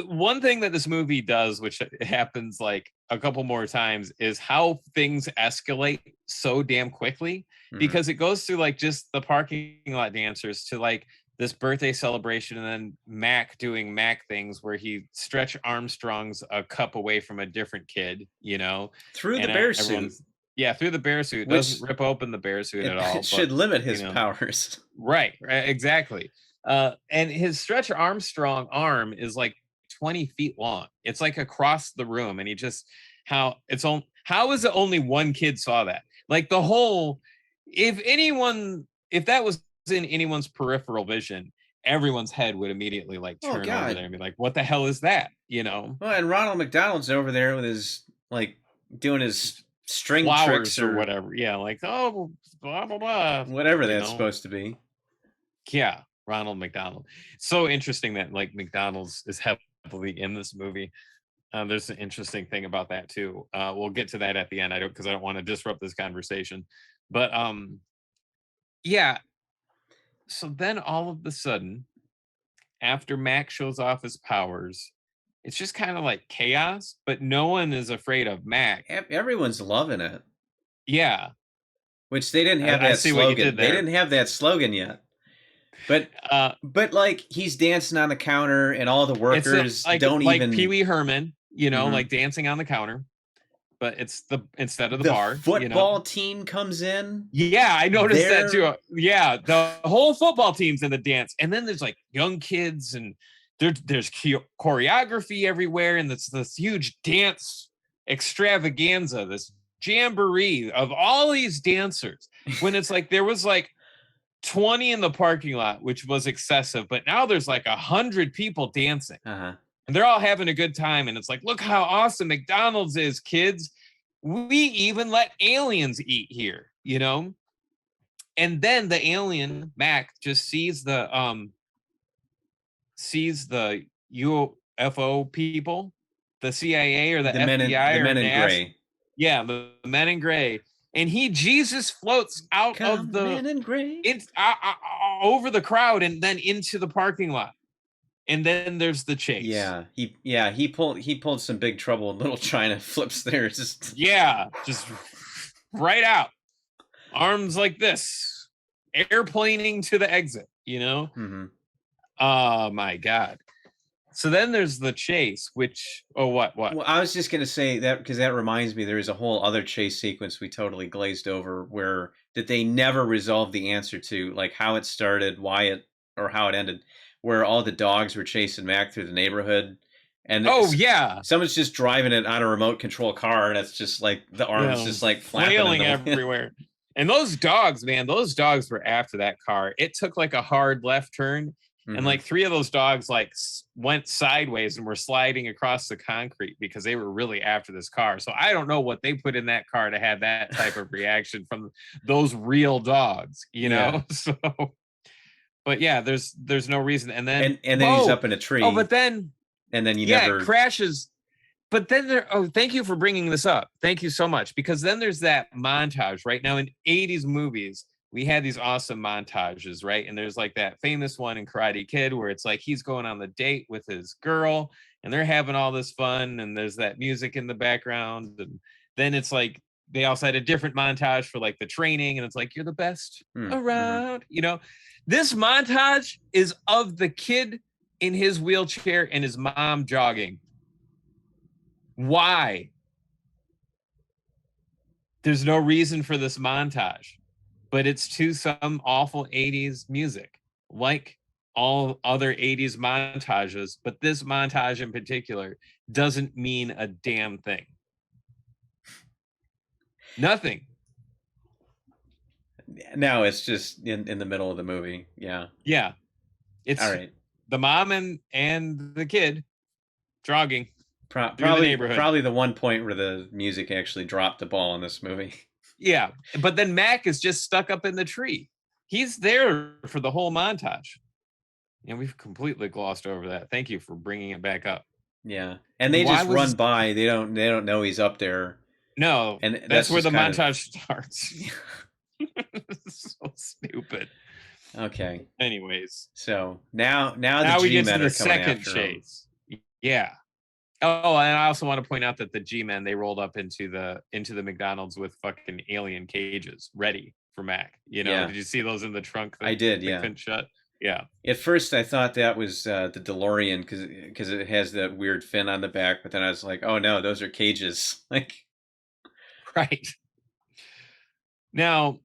one thing that this movie does, which happens like a couple more times, is how things escalate so damn quickly, because it goes through like just the parking lot dancers to like this birthday celebration, and then Mac doing Mac things where he Stretch Armstrong's a cup away from a different kid, you know, through the bear suit. Yeah, through the bear suit. Doesn't rip open the bear suit at all. It should limit his powers. Right, exactly. And his Stretch Armstrong arm is like 20 feet long. It's like across the room, and how is it only one kid saw that? Like the whole, if that was in anyone's peripheral vision, everyone's head would immediately like turn over there and be like, what the hell is that? You know? Well, and Ronald McDonald's over there with his like doing his string flowers tricks or whatever. Yeah, like blah blah blah. Whatever that's supposed to be. Yeah, Ronald McDonald. So interesting that like McDonald's is heavily in this movie. There's an interesting thing about that too. We'll get to that at the end. I don't want to disrupt this conversation, but yeah. So then all of a sudden, after Mac shows off his powers, it's just kind of like chaos, but no one is afraid of Mac. Everyone's loving it. Yeah. Which they didn't have that slogan. They didn't have that slogan yet. But like he's dancing on the counter and all the workers don't even like Pee Wee Herman, you know, like dancing on the counter. But it's instead of the bar. Football team comes in. Yeah, I noticed that too. Yeah, the whole football team's in the dance, and then there's like young kids, and there's choreography everywhere, and this huge dance extravaganza, this jamboree of all these dancers. When it's like there was like 20 in the parking lot, which was excessive, but now there's like 100 people dancing. And they're all having a good time. And it's like, look how awesome McDonald's is, kids. We even let aliens eat here, you know? And then the alien, Mac, just sees the UFO people, the CIA or the FBI or men in gray. Yeah, the men in gray. And he Jesus floats out of the men in gray over the crowd and then into the parking lot. And then there's the chase. He pulled some Big Trouble in Little China flips there. Just right out. Arms like this. Airplaning to the exit, you know? Oh my God. So then there's the chase, which what? Well, I was just gonna say that because that reminds me there is a whole other chase sequence we totally glazed over that they never resolved the answer to, like how it started, how it ended. Where all the dogs were chasing Mac through the neighborhood. And someone's just driving it on a remote control car, and it's just like the arms just like flailing everywhere. And those dogs, man, were after that car. It took like a hard left turn, and like 3 of those dogs like went sideways and were sliding across the concrete because they were really after this car. So I don't know what they put in that car to have that type of reaction from those real dogs, you know? So but yeah, there's no reason. And then he's up in a tree. Oh, but then it crashes. But then thank you for bringing this up. Thank you so much. Because then there's that montage right now in 80s movies we had these awesome montages, right? And there's like that famous one in Karate Kid where it's like he's going on the date with his girl and they're having all this fun and there's that music in the background. And then it's like they also had a different montage for like the training and it's like, you're the best around, you know. This montage is of the kid in his wheelchair and his mom jogging. Why? There's no reason for this montage, but it's to some awful 80s music, like all other 80s montages. But this montage in particular doesn't mean a damn thing. Nothing. No, it's just in the middle of the movie. Yeah. Yeah. It's all right. The mom and the kid jogging. Probably the one point where the music actually dropped the ball in this movie. Yeah, but then Mac is just stuck up in the tree. He's there for the whole montage. And we've completely glossed over that. Thank you for bringing it back up. Yeah, and they just run by. They don't know he's up there. No, and that's where the montage starts. So stupid. Okay. Anyways, so now the G-men are coming second chase. Yeah. Oh, and I also want to point out that the G-men, they rolled up into the McDonald's with fucking alien cages ready for Mac. You know, yeah. Did you see those in the trunk? I did, yeah. Couldn't shut. Yeah. At first, I thought that was the DeLorean because it has that weird fin on the back, but then I was like, oh no, those are cages. Like, right. Now,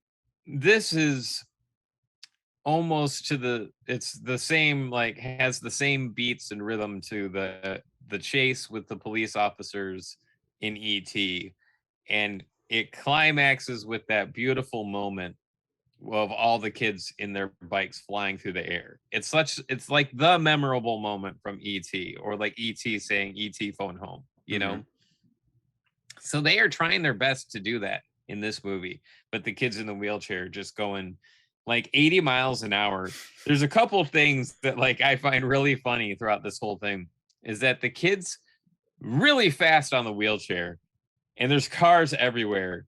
this is almost it's the same, like has the same beats and rhythm to the chase with the police officers in E.T. and it climaxes with that beautiful moment of all the kids in their bikes flying through the air. It's like the memorable moment from E.T. or like E.T. saying E.T. phone home, you know? So they are trying their best to do that in this movie, but the kids in the wheelchair just going like 80 miles an hour. There's a couple of things that like I find really funny throughout this whole thing is that the kids really fast on the wheelchair and there's cars everywhere.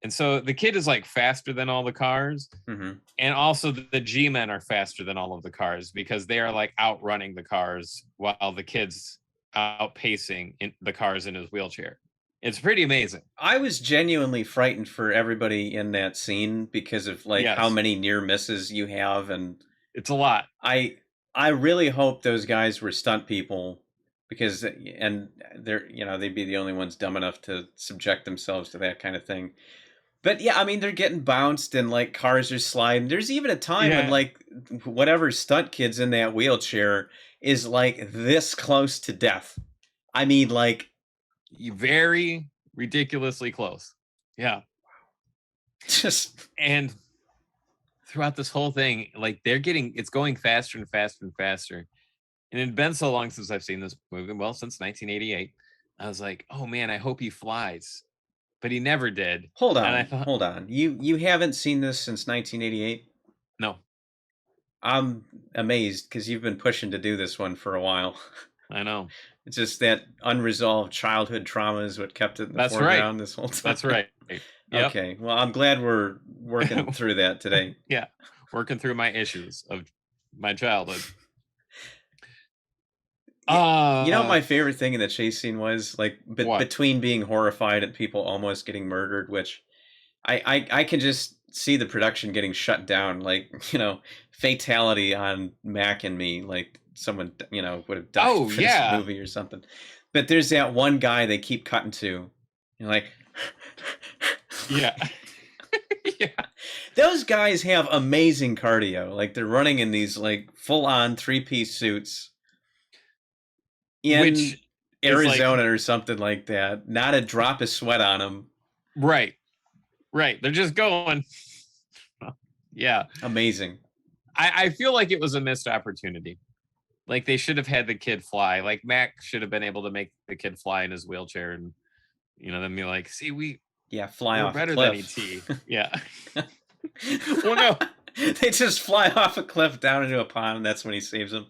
And so the kid is like faster than all the cars. And also the G-men are faster than all of the cars because they are like outrunning the cars while the kid's outpacing the cars in his wheelchair. It's pretty amazing. I was genuinely frightened for everybody in that scene because of like how many near misses you have. And it's a lot. I really hope those guys were stunt people because, and they're, you know, they'd be the only ones dumb enough to subject themselves to that kind of thing. But yeah, I mean, they're getting bounced and like cars are sliding. There's even a time when like whatever stunt kid's in that wheelchair is like this close to death. I mean, like very ridiculously close. Yeah. Just and throughout this whole thing, like it's going faster and faster and faster. And it's been so long since I've seen this movie. Well, since 1988. I was like, oh man, I hope he flies. But he never did. Hold on. You haven't seen this since 1988? No. I'm amazed because you've been pushing to do this one for a while. I know. It's just that unresolved childhood trauma is what kept it in the foreground this whole time. That's right. Yep. Okay. Well, I'm glad we're working through that today. Yeah. Working through my issues of my childhood. You know what my favorite thing in the chase scene was? Like between being horrified at people almost getting murdered, which I can just see the production getting shut down. Like, you know, fatality on Mac and me. Like someone, you know, would have died for this movie or something. But there's that one guy they keep cutting to. You're like, yeah. Yeah. Those guys have amazing cardio. Like they're running in these like full on 3-piece suits. In Arizona or something like that. Not a drop of sweat on them. Right. They're just going. Yeah. Amazing. I feel like it was a missed opportunity. Like they should have had the kid fly. Like Mac should have been able to make the kid fly in his wheelchair and, you know, then be like, see, fly off better a cliff. Than E.T. Yeah. Well, no. They just fly off a cliff down into a pond, and that's when he saves them.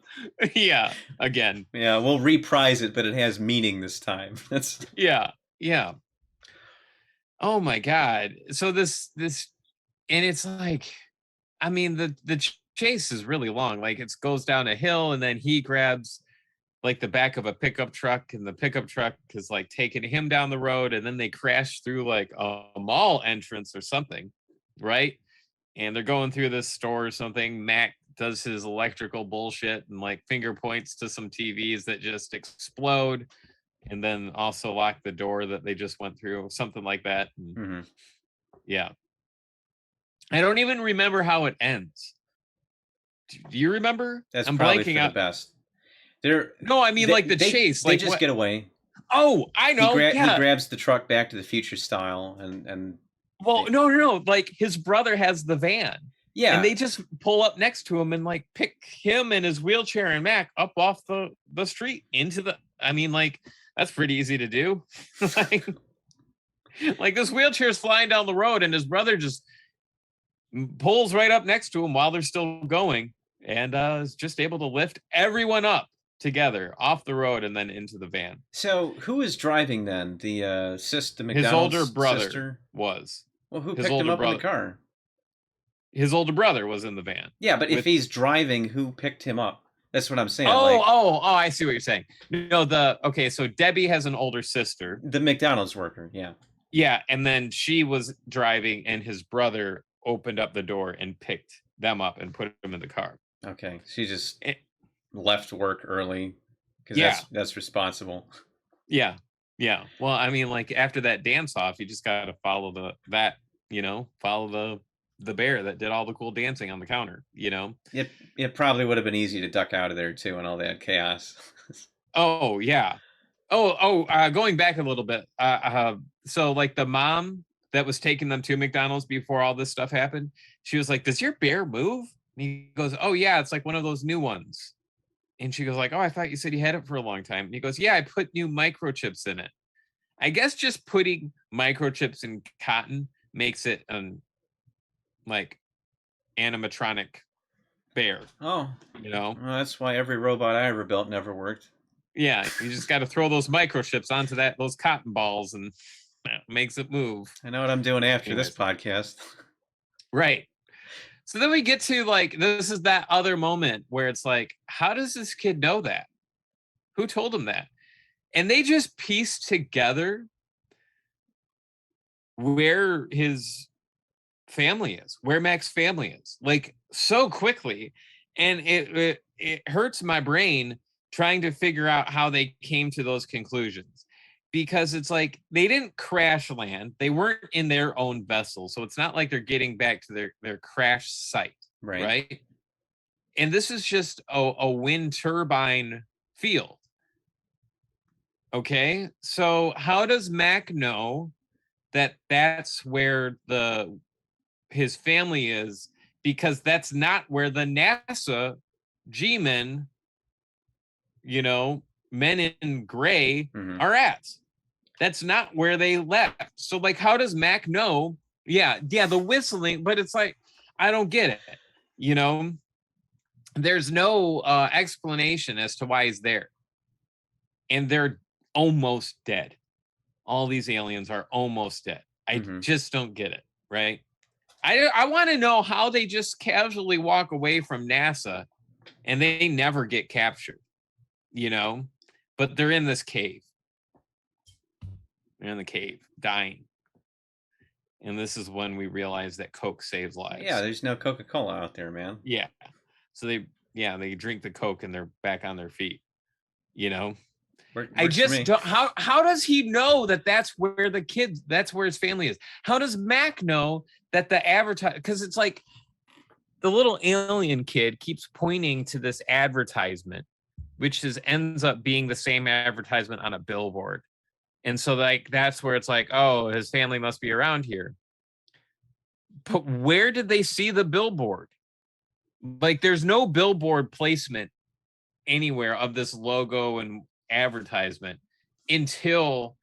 Yeah, again. Yeah, we'll reprise it, but it has meaning this time. That's yeah. Oh my God! So this And it's like, I mean, the chase is really long. Like it goes down a hill and then he grabs like the back of a pickup truck and the pickup truck is like taking him down the road and then they crash through like a mall entrance or something, right? And they're going through this store or something. Mac does his electrical bullshit and like finger points to some TVs that just explode and then also lock the door that they just went through, something like that. And yeah. I don't even remember how it ends. Do you remember? That's I'm probably blanking for out. The best. No, I mean like the chase. They like just get away. Oh, I know. He grabs the truck Back to the Future style, and well, no. Like his brother has the van. Yeah, and they just pull up next to him and like pick him and his wheelchair and Mac up off the street into the. I mean, like that's pretty easy to do. like this wheelchair's flying down the road, and his brother just pulls right up next to him while they're still going, and is just able to lift everyone up together off the road and then into the van. So who is driving then? The sister, McDonald's his older brother sister? Was. Well, who picked him up in the car? His older brother was in the van. Yeah, but if he's driving, who picked him up? That's what I'm saying. Oh, I see what you're saying. No, so Debbie has an older sister. The McDonald's worker, yeah. Yeah, and then she was driving and his brother opened up the door and picked them up and put them in the car. Okay, she just left work early because that's responsible. Yeah. Well, I mean, like after that dance off, you just got to follow the bear that did all the cool dancing on the counter. It probably would have been easy to duck out of there too, and all that chaos. Oh yeah. Going back a little bit. So like the mom that was taking them to McDonald's before all this stuff happened, she was like, "Does your bear move?" And he goes, "Oh yeah, it's like one of those new ones." And she goes like, "Oh, I thought you said you had it for a long time." And he goes, "Yeah, I put new microchips in it." I guess just putting microchips in cotton makes it like animatronic bear. Oh, well, that's why every robot I ever built never worked. Yeah, you just got to throw those microchips onto those cotton balls and that makes it move. I know what I'm doing after this podcast. Right. So then we get to like, this is that other moment where it's like, how does this kid know that? Who told him that? And they just piece together where his family is, where Mac's family is, like so quickly. And it hurts my brain trying to figure out how they came to those conclusions. Because it's like they didn't crash land. They weren't in their own vessel. So it's not like they're getting back to their crash site. Right. And this is just a wind turbine field. Okay. So how does Mac know that that's where his family is? Because that's not where the NASA G-men, men in gray are at. That's not where they left. So like, how does Mac know? Yeah, the whistling, but it's like, I don't get it. There's no explanation as to why he's there. And they're almost dead. All these aliens are almost dead. I just don't get it, right? I want to know how they just casually walk away from NASA and they never get captured, but they're in this cave. They're in the cave, dying. And this is when we realize that Coke saves lives. Yeah, there's no Coca Cola out there, man. Yeah. So they drink the Coke and they're back on their feet, I just don't. How does he know that that's where his family is? How does Mac know that the because it's like the little alien kid keeps pointing to this advertisement, which ends up being the same advertisement on a billboard. And so like, that's where it's like, oh, his family must be around here. But where did they see the billboard? Like, there's no billboard placement anywhere of this logo and advertisement until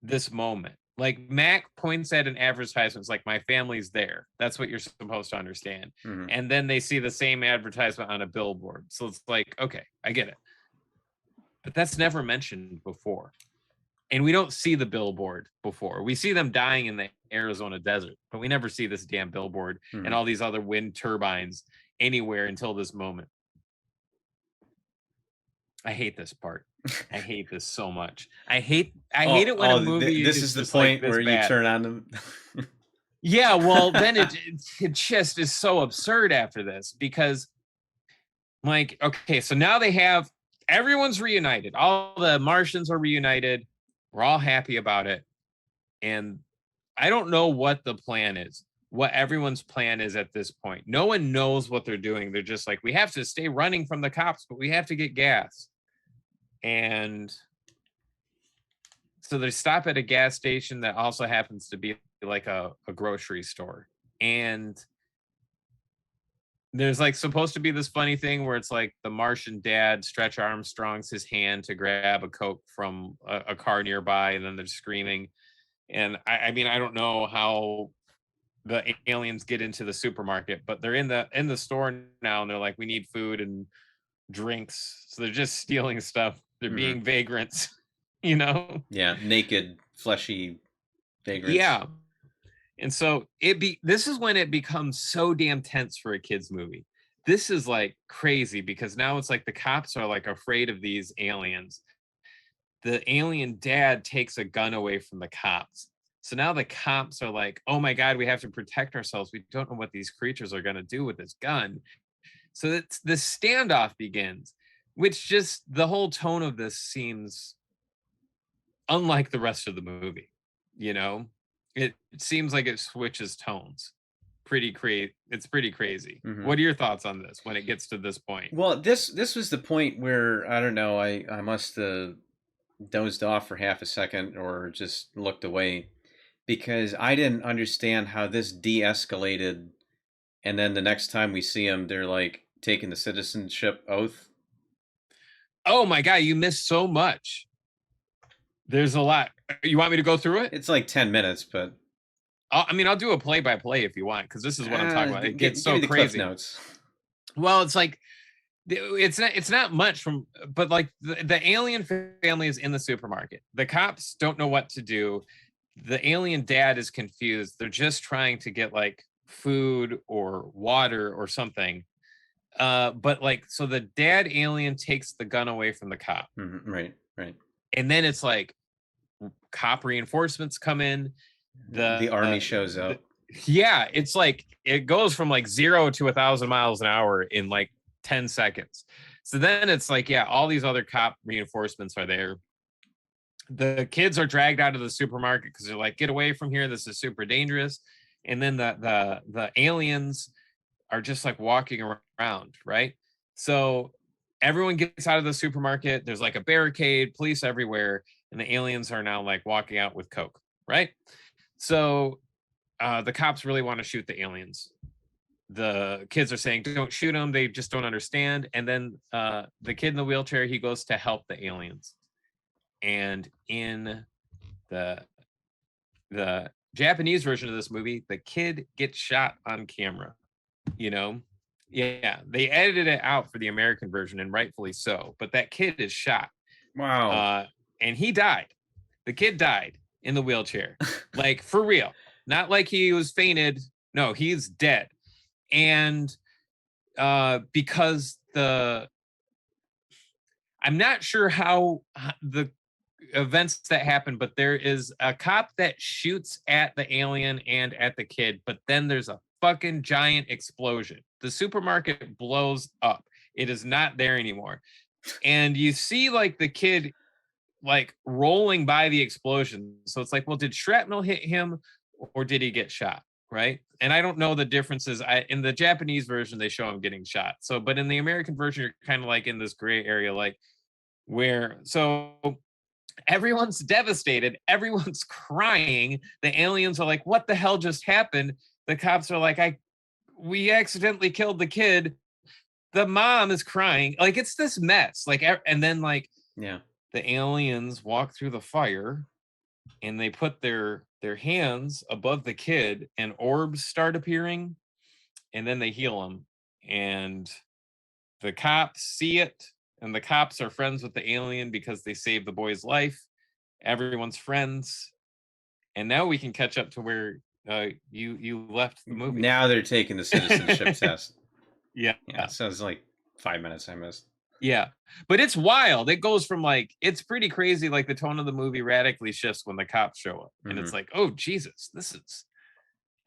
this moment. Like, Mac points at an advertisement. It's like, my family's there. That's what you're supposed to understand. And then they see the same advertisement on a billboard. So it's like, okay, I get it. But that's never mentioned before. And we don't see the billboard before. We see them dying in the Arizona desert, but we never see this damn billboard and all these other wind turbines anywhere until this moment. I hate this part. I hate this so much. I hate it when a movie this is the point where you turn on them. Yeah, well, then it just is so absurd after this, because like, okay, so now everyone's reunited. All the Martians are reunited. We're all happy about it. And I don't know what the plan is, what everyone's plan is at this point. No one knows what they're doing. They're just like, we have to stay running from the cops, but we have to get gas. And so they stop at a gas station that also happens to be like a grocery store. And there's like supposed to be this funny thing where it's like the Martian dad Stretch Armstrong's his hand to grab a Coke from a car nearby, and then they're screaming. And I mean, I don't know how the aliens get into the supermarket, but they're in the store now, and they're like, we need food and drinks. So they're just stealing stuff. They're being vagrants, you know? Yeah, naked, fleshy vagrants. Yeah. And so this is when it becomes so damn tense for a kid's movie. This is like crazy, because now it's like the cops are like afraid of these aliens. The alien dad takes a gun away from the cops. So now the cops are like, oh my God, we have to protect ourselves. We don't know what these creatures are going to do with this gun. So the standoff begins, which just the whole tone of this seems unlike the rest of the movie, you know? It seems like it switches tones. It's pretty crazy. What are your thoughts on this when it gets to this point? Well, this was the point where, I don't know, I must have dozed off for half a second or just looked away, because I didn't understand how this de-escalated, and then the next time we see them, they're like taking the citizenship oath. Oh my God, you missed so much. There's a lot. You want me to go through it? It's like 10 minutes, but I'll do a play-by-play if you want, because this is what I'm talking about. It gets so crazy. Notes. Well, it's like it's not much but like the alien family is in the supermarket. The cops don't know what to do. The alien dad is confused. They're just trying to get like food or water or something. But like, so the dad alien takes the gun away from the cop. Right. And then it's like cop reinforcements come in. The army shows up. Yeah, it's like it goes from like 0 to 1,000 miles an hour in like 10 seconds. So then it's like, yeah, all these other cop reinforcements are there. The kids are dragged out of the supermarket because they're like, get away from here. This is super dangerous. And then the aliens are just like walking around, right? So everyone gets out of the supermarket. There's like a barricade, police everywhere, and the aliens are now like walking out with Coke, right? So the cops really want to shoot the aliens. The kids are saying, don't shoot them. They just don't understand. And then the kid in the wheelchair, he goes to help the aliens. And in the Japanese version of this movie, the kid gets shot on camera, you know? Yeah, they edited it out for the American version, and rightfully so. But that kid is shot. Wow. And he died. The kid died in the wheelchair. Like, for real. Not like he was fainted. No, he's dead. And because I'm not sure how the events that happen, but there is a cop that shoots at the alien and at the kid, but then there's a fucking giant explosion. The supermarket blows up. It is not there anymore. And you see like the kid like rolling by the explosion. So it's like, well, did shrapnel hit him or did he get shot? Right. And I don't know the differences. In the Japanese version, they show him getting shot. So, but in the American version, you're kind of like in this gray area, like so everyone's devastated. Everyone's crying. The aliens are like, what the hell just happened? The cops are like, we accidentally killed the kid. The mom is crying. Like, it's this mess. Like, and then like, yeah, the aliens walk through the fire and they put their hands above the kid and orbs start appearing, and then they heal him. And the cops see it, and the cops are friends with the alien because they saved the boy's life. everyone's friends, and now we can catch up to where you left the movie. Now they're taking the citizenship test. Yeah. So it's like 5 minutes I missed. Yeah, but it's wild. It goes from like, it's pretty crazy. Like the tone of the movie radically shifts when the cops show up, and it's like, oh Jesus, this is,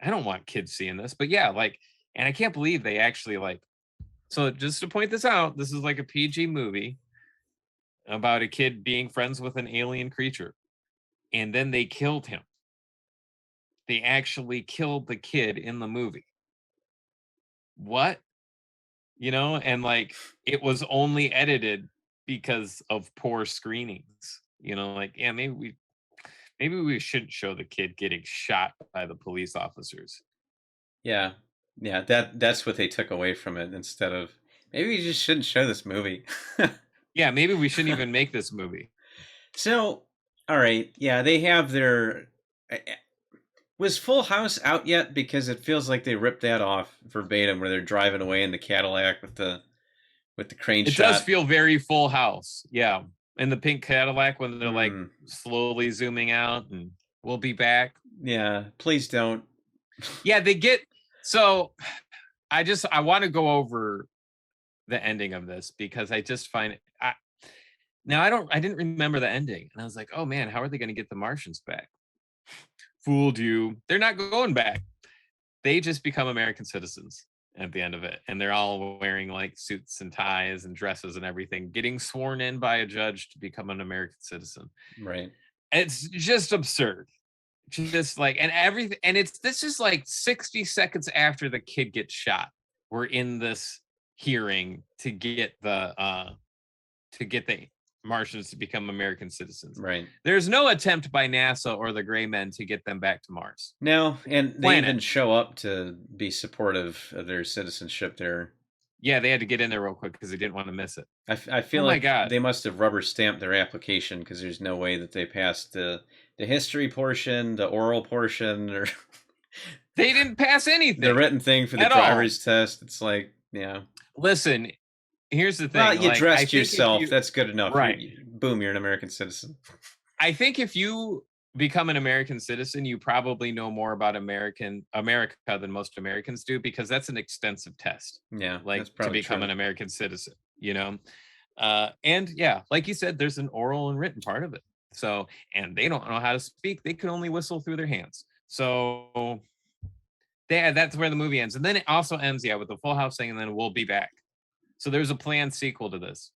I don't want kids seeing this. But yeah, like, and I can't believe they actually like. So just to point this out, this is like a PG movie about a kid being friends with an alien creature, and then they killed him. They actually killed the kid in the movie. What? You know, and like it was only edited because of poor screenings. You know, like, yeah, maybe we shouldn't show the kid getting shot by the police officers. Yeah. That's what they took away from it, instead of, maybe we just shouldn't show this movie. Yeah, maybe we shouldn't even make this movie. So, all right, yeah, they have their. Was Full House out yet? Because it feels like they ripped that off verbatim, where they're driving away in the Cadillac with the crane shot. It does feel very Full House, yeah. In the pink Cadillac when they're like slowly zooming out, and we'll be back. Yeah, please don't. Yeah, they get. So, I want to go over the ending of this, because I just find it. I didn't remember the ending, and I was like, oh man, how are they going to get the Martians back? Fooled you. They're not going back. They just become American citizens at the end of it, and they're all wearing like suits and ties and dresses and everything, getting sworn in by a judge to become an American citizen. Right. It's just absurd. Just like, and everything, and this is like 60 seconds after the kid gets shot. We're in this hearing to get the Martians to become American citizens. Right. There's no attempt by NASA or the Gray Men to get them back to Mars. No, and they even show up to be supportive of their citizenship there. Yeah, they had to get in there real quick because they didn't want to miss it. I feel like they must have rubber stamped their application, because there's no way that they passed the history portion, the oral portion, or they didn't pass anything. The written thing for the driver's test. It's like, yeah. Listen, here's the thing. Well, you dressed yourself. That's good enough. Right. Boom, you're an American citizen. I think if you become an American citizen, you probably know more about America than most Americans do, because that's an extensive test. Yeah. Like, to become an American citizen, you know? And yeah, like you said, there's an oral and written part of it. So, and they don't know how to speak. They can only whistle through their hands. So that's where the movie ends. And then it also ends, with the Full House thing, and then we'll be back. So there's a planned sequel to this.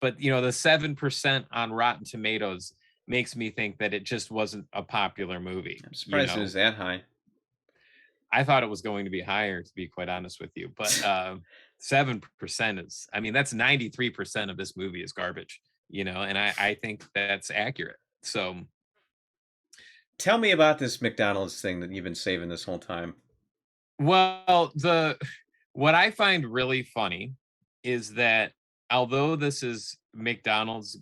But, the 7% on Rotten Tomatoes makes me think that it just wasn't a popular movie. I'm surprised it was that high. I thought it was going to be higher, to be quite honest with you. But 7% is, that's 93% of this movie is garbage, and I think that's accurate. So tell me about this McDonald's thing that you've been saving this whole time. Well, what I find really funny is that although this is McDonald's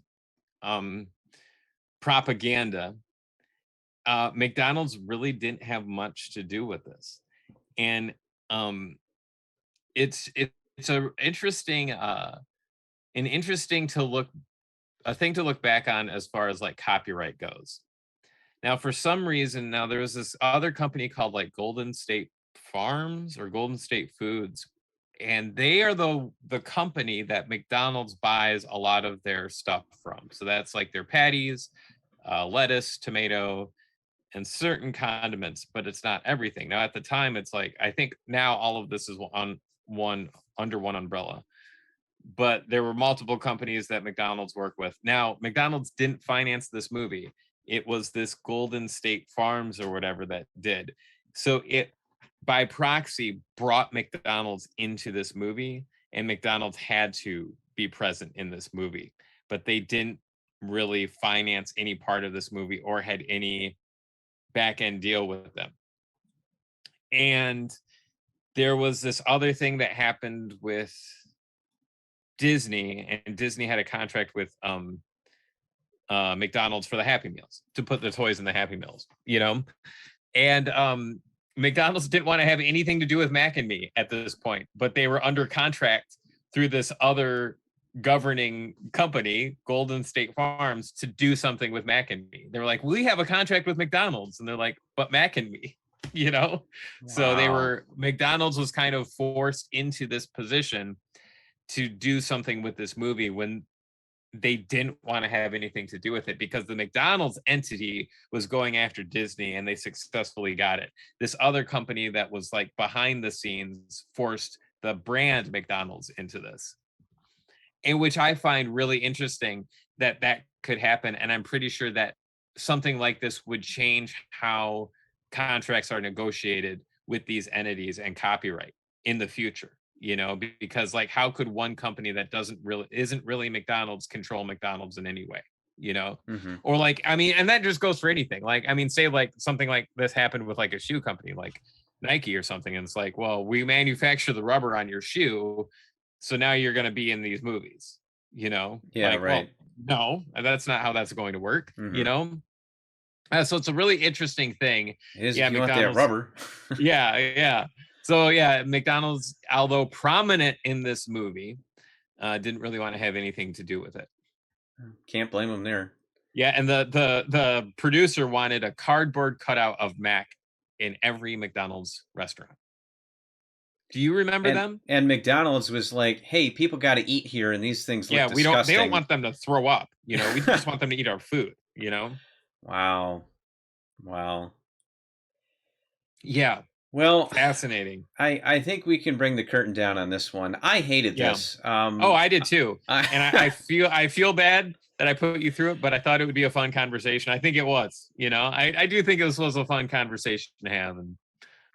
propaganda, McDonald's really didn't have much to do with this, and it's a interesting thing to look back on as far as like copyright goes. Now, for some reason, there was this other company called like Golden State Farms or Golden State Foods, and they are the company that McDonald's buys a lot of their stuff from. So that's like their patties, lettuce, tomato, and certain condiments, but it's not everything. Now, at the time, it's like, I think now all of this is under one umbrella, but there were multiple companies that McDonald's worked with. Now, McDonald's didn't finance this movie. It was this Golden State Farms or whatever that did. So it, by proxy, brought McDonald's into this movie, and McDonald's had to be present in this movie, but they didn't really finance any part of this movie or had any back end deal with them. And there was this other thing that happened with Disney, and Disney had a contract with McDonald's for the Happy Meals, to put the toys in the Happy Meals, and McDonald's didn't want to have anything to do with Mac and Me at this point, but they were under contract through this other governing company, Golden State Farms, to do something with Mac and Me. They're like, we have a contract with McDonald's, and they're like, but Mac and Me, Wow. So McDonald's was kind of forced into this position to do something with this movie when they didn't want to have anything to do with it, because the McDonald's entity was going after Disney and they successfully got it. This other company that was like behind the scenes forced the brand McDonald's into this, in which I find really interesting that could happen. And I'm pretty sure that something like this would change how contracts are negotiated with these entities and copyright in the future. Because like, how could one company that isn't really McDonald's control McDonald's in any way, Mm-hmm. Or like, I mean, and that just goes for anything. Like, I mean, say like something like this happened with like a shoe company, like Nike or something. And it's like, well, we manufacture the rubber on your shoe, so now you're going to be in these movies, Yeah, like, right. Well, no, that's not how that's going to work, Mm-hmm. So it's a really interesting thing. It is, if you want that rubber. Yeah. So yeah, McDonald's, although prominent in this movie, didn't really want to have anything to do with it. Can't blame them there. Yeah, and the producer wanted a cardboard cutout of Mac in every McDonald's restaurant. Do you remember them? And McDonald's was like, "Hey, people got to eat here, and these things look disgusting. They don't want them to throw up. We just want them to eat our food. Wow. Yeah. Well, fascinating. I think we can bring the curtain down on this one. I hated this. I did too. And I feel bad that I put you through it, but I thought it would be a fun conversation. I think it was. I do think this was a fun conversation to have, and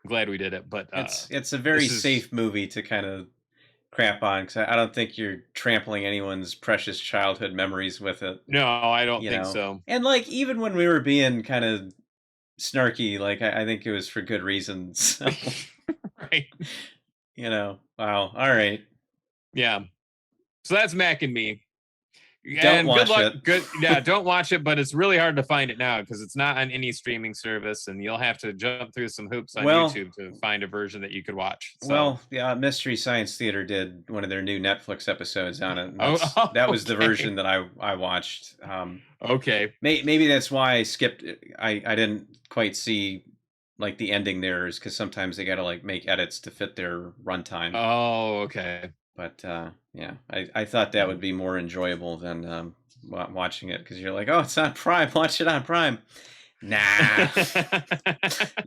I'm glad we did it. But it's a very safe movie to kind of crap on, because I don't think you're trampling anyone's precious childhood memories with it. No, I don't think so. And like, even when we were being kind of snarky, like I think it was for good reasons. So, right. Wow. All right. Yeah. So that's Mac and Me. Don't watch it. Don't watch it, but it's really hard to find it now because it's not on any streaming service, and you'll have to jump through some hoops on YouTube to find a version that you could watch. So. Well, yeah, Mystery Science Theater did one of their new Netflix episodes on it. That was the version that I watched. Okay. Maybe that's why I skipped it. I didn't quite see like the ending there, is because sometimes they got to like make edits to fit their runtime. Oh, okay. But yeah, I thought that would be more enjoyable than watching it, because you're like, oh, it's on Prime. Watch it on Prime. Nah.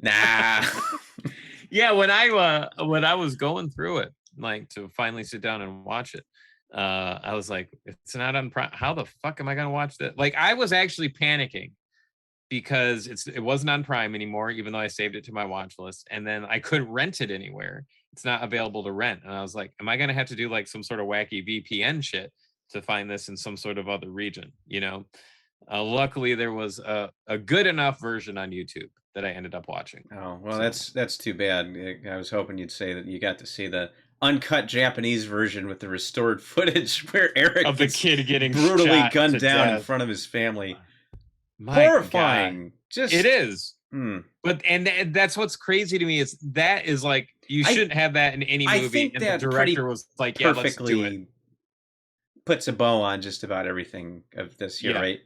Nah. Yeah, when I was going through it, like to finally sit down and watch it, I was like, it's not on Prime. How the fuck am I gonna watch that? Like, I was actually panicking because it wasn't on Prime anymore, even though I saved it to my watch list, and then I couldn't rent it anywhere. It's not available to rent. And I was like, am I going to have to do like some sort of wacky VPN shit to find this in some sort of other region? Luckily there was a good enough version on YouTube that I ended up watching. Oh, well, that's too bad. I was hoping you'd say that you got to see the uncut Japanese version with the restored footage where Eric of the kid getting brutally gunned down in front of his family. Horrifying. God. Just it is. But and that's what's crazy to me is that is like, you shouldn't have that in any movie. I think and that the director was like, yeah, let's do it. Puts a bow on just about everything of this here, right?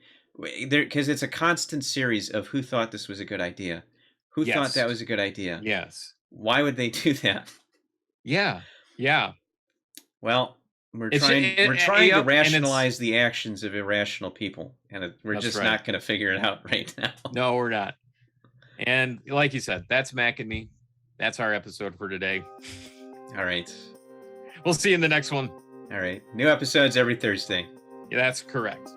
Because it's a constant series of who thought this was a good idea, who thought that was a good idea. Yes. Why would they do that? Yeah. Well, we're trying to rationalize the actions of irrational people, and we're just not going to figure it out right now. No, we're not. And like you said, that's Mac and Me. That's our episode for today. All right. We'll see you in the next one. All right. New episodes every Thursday. Yeah, that's correct.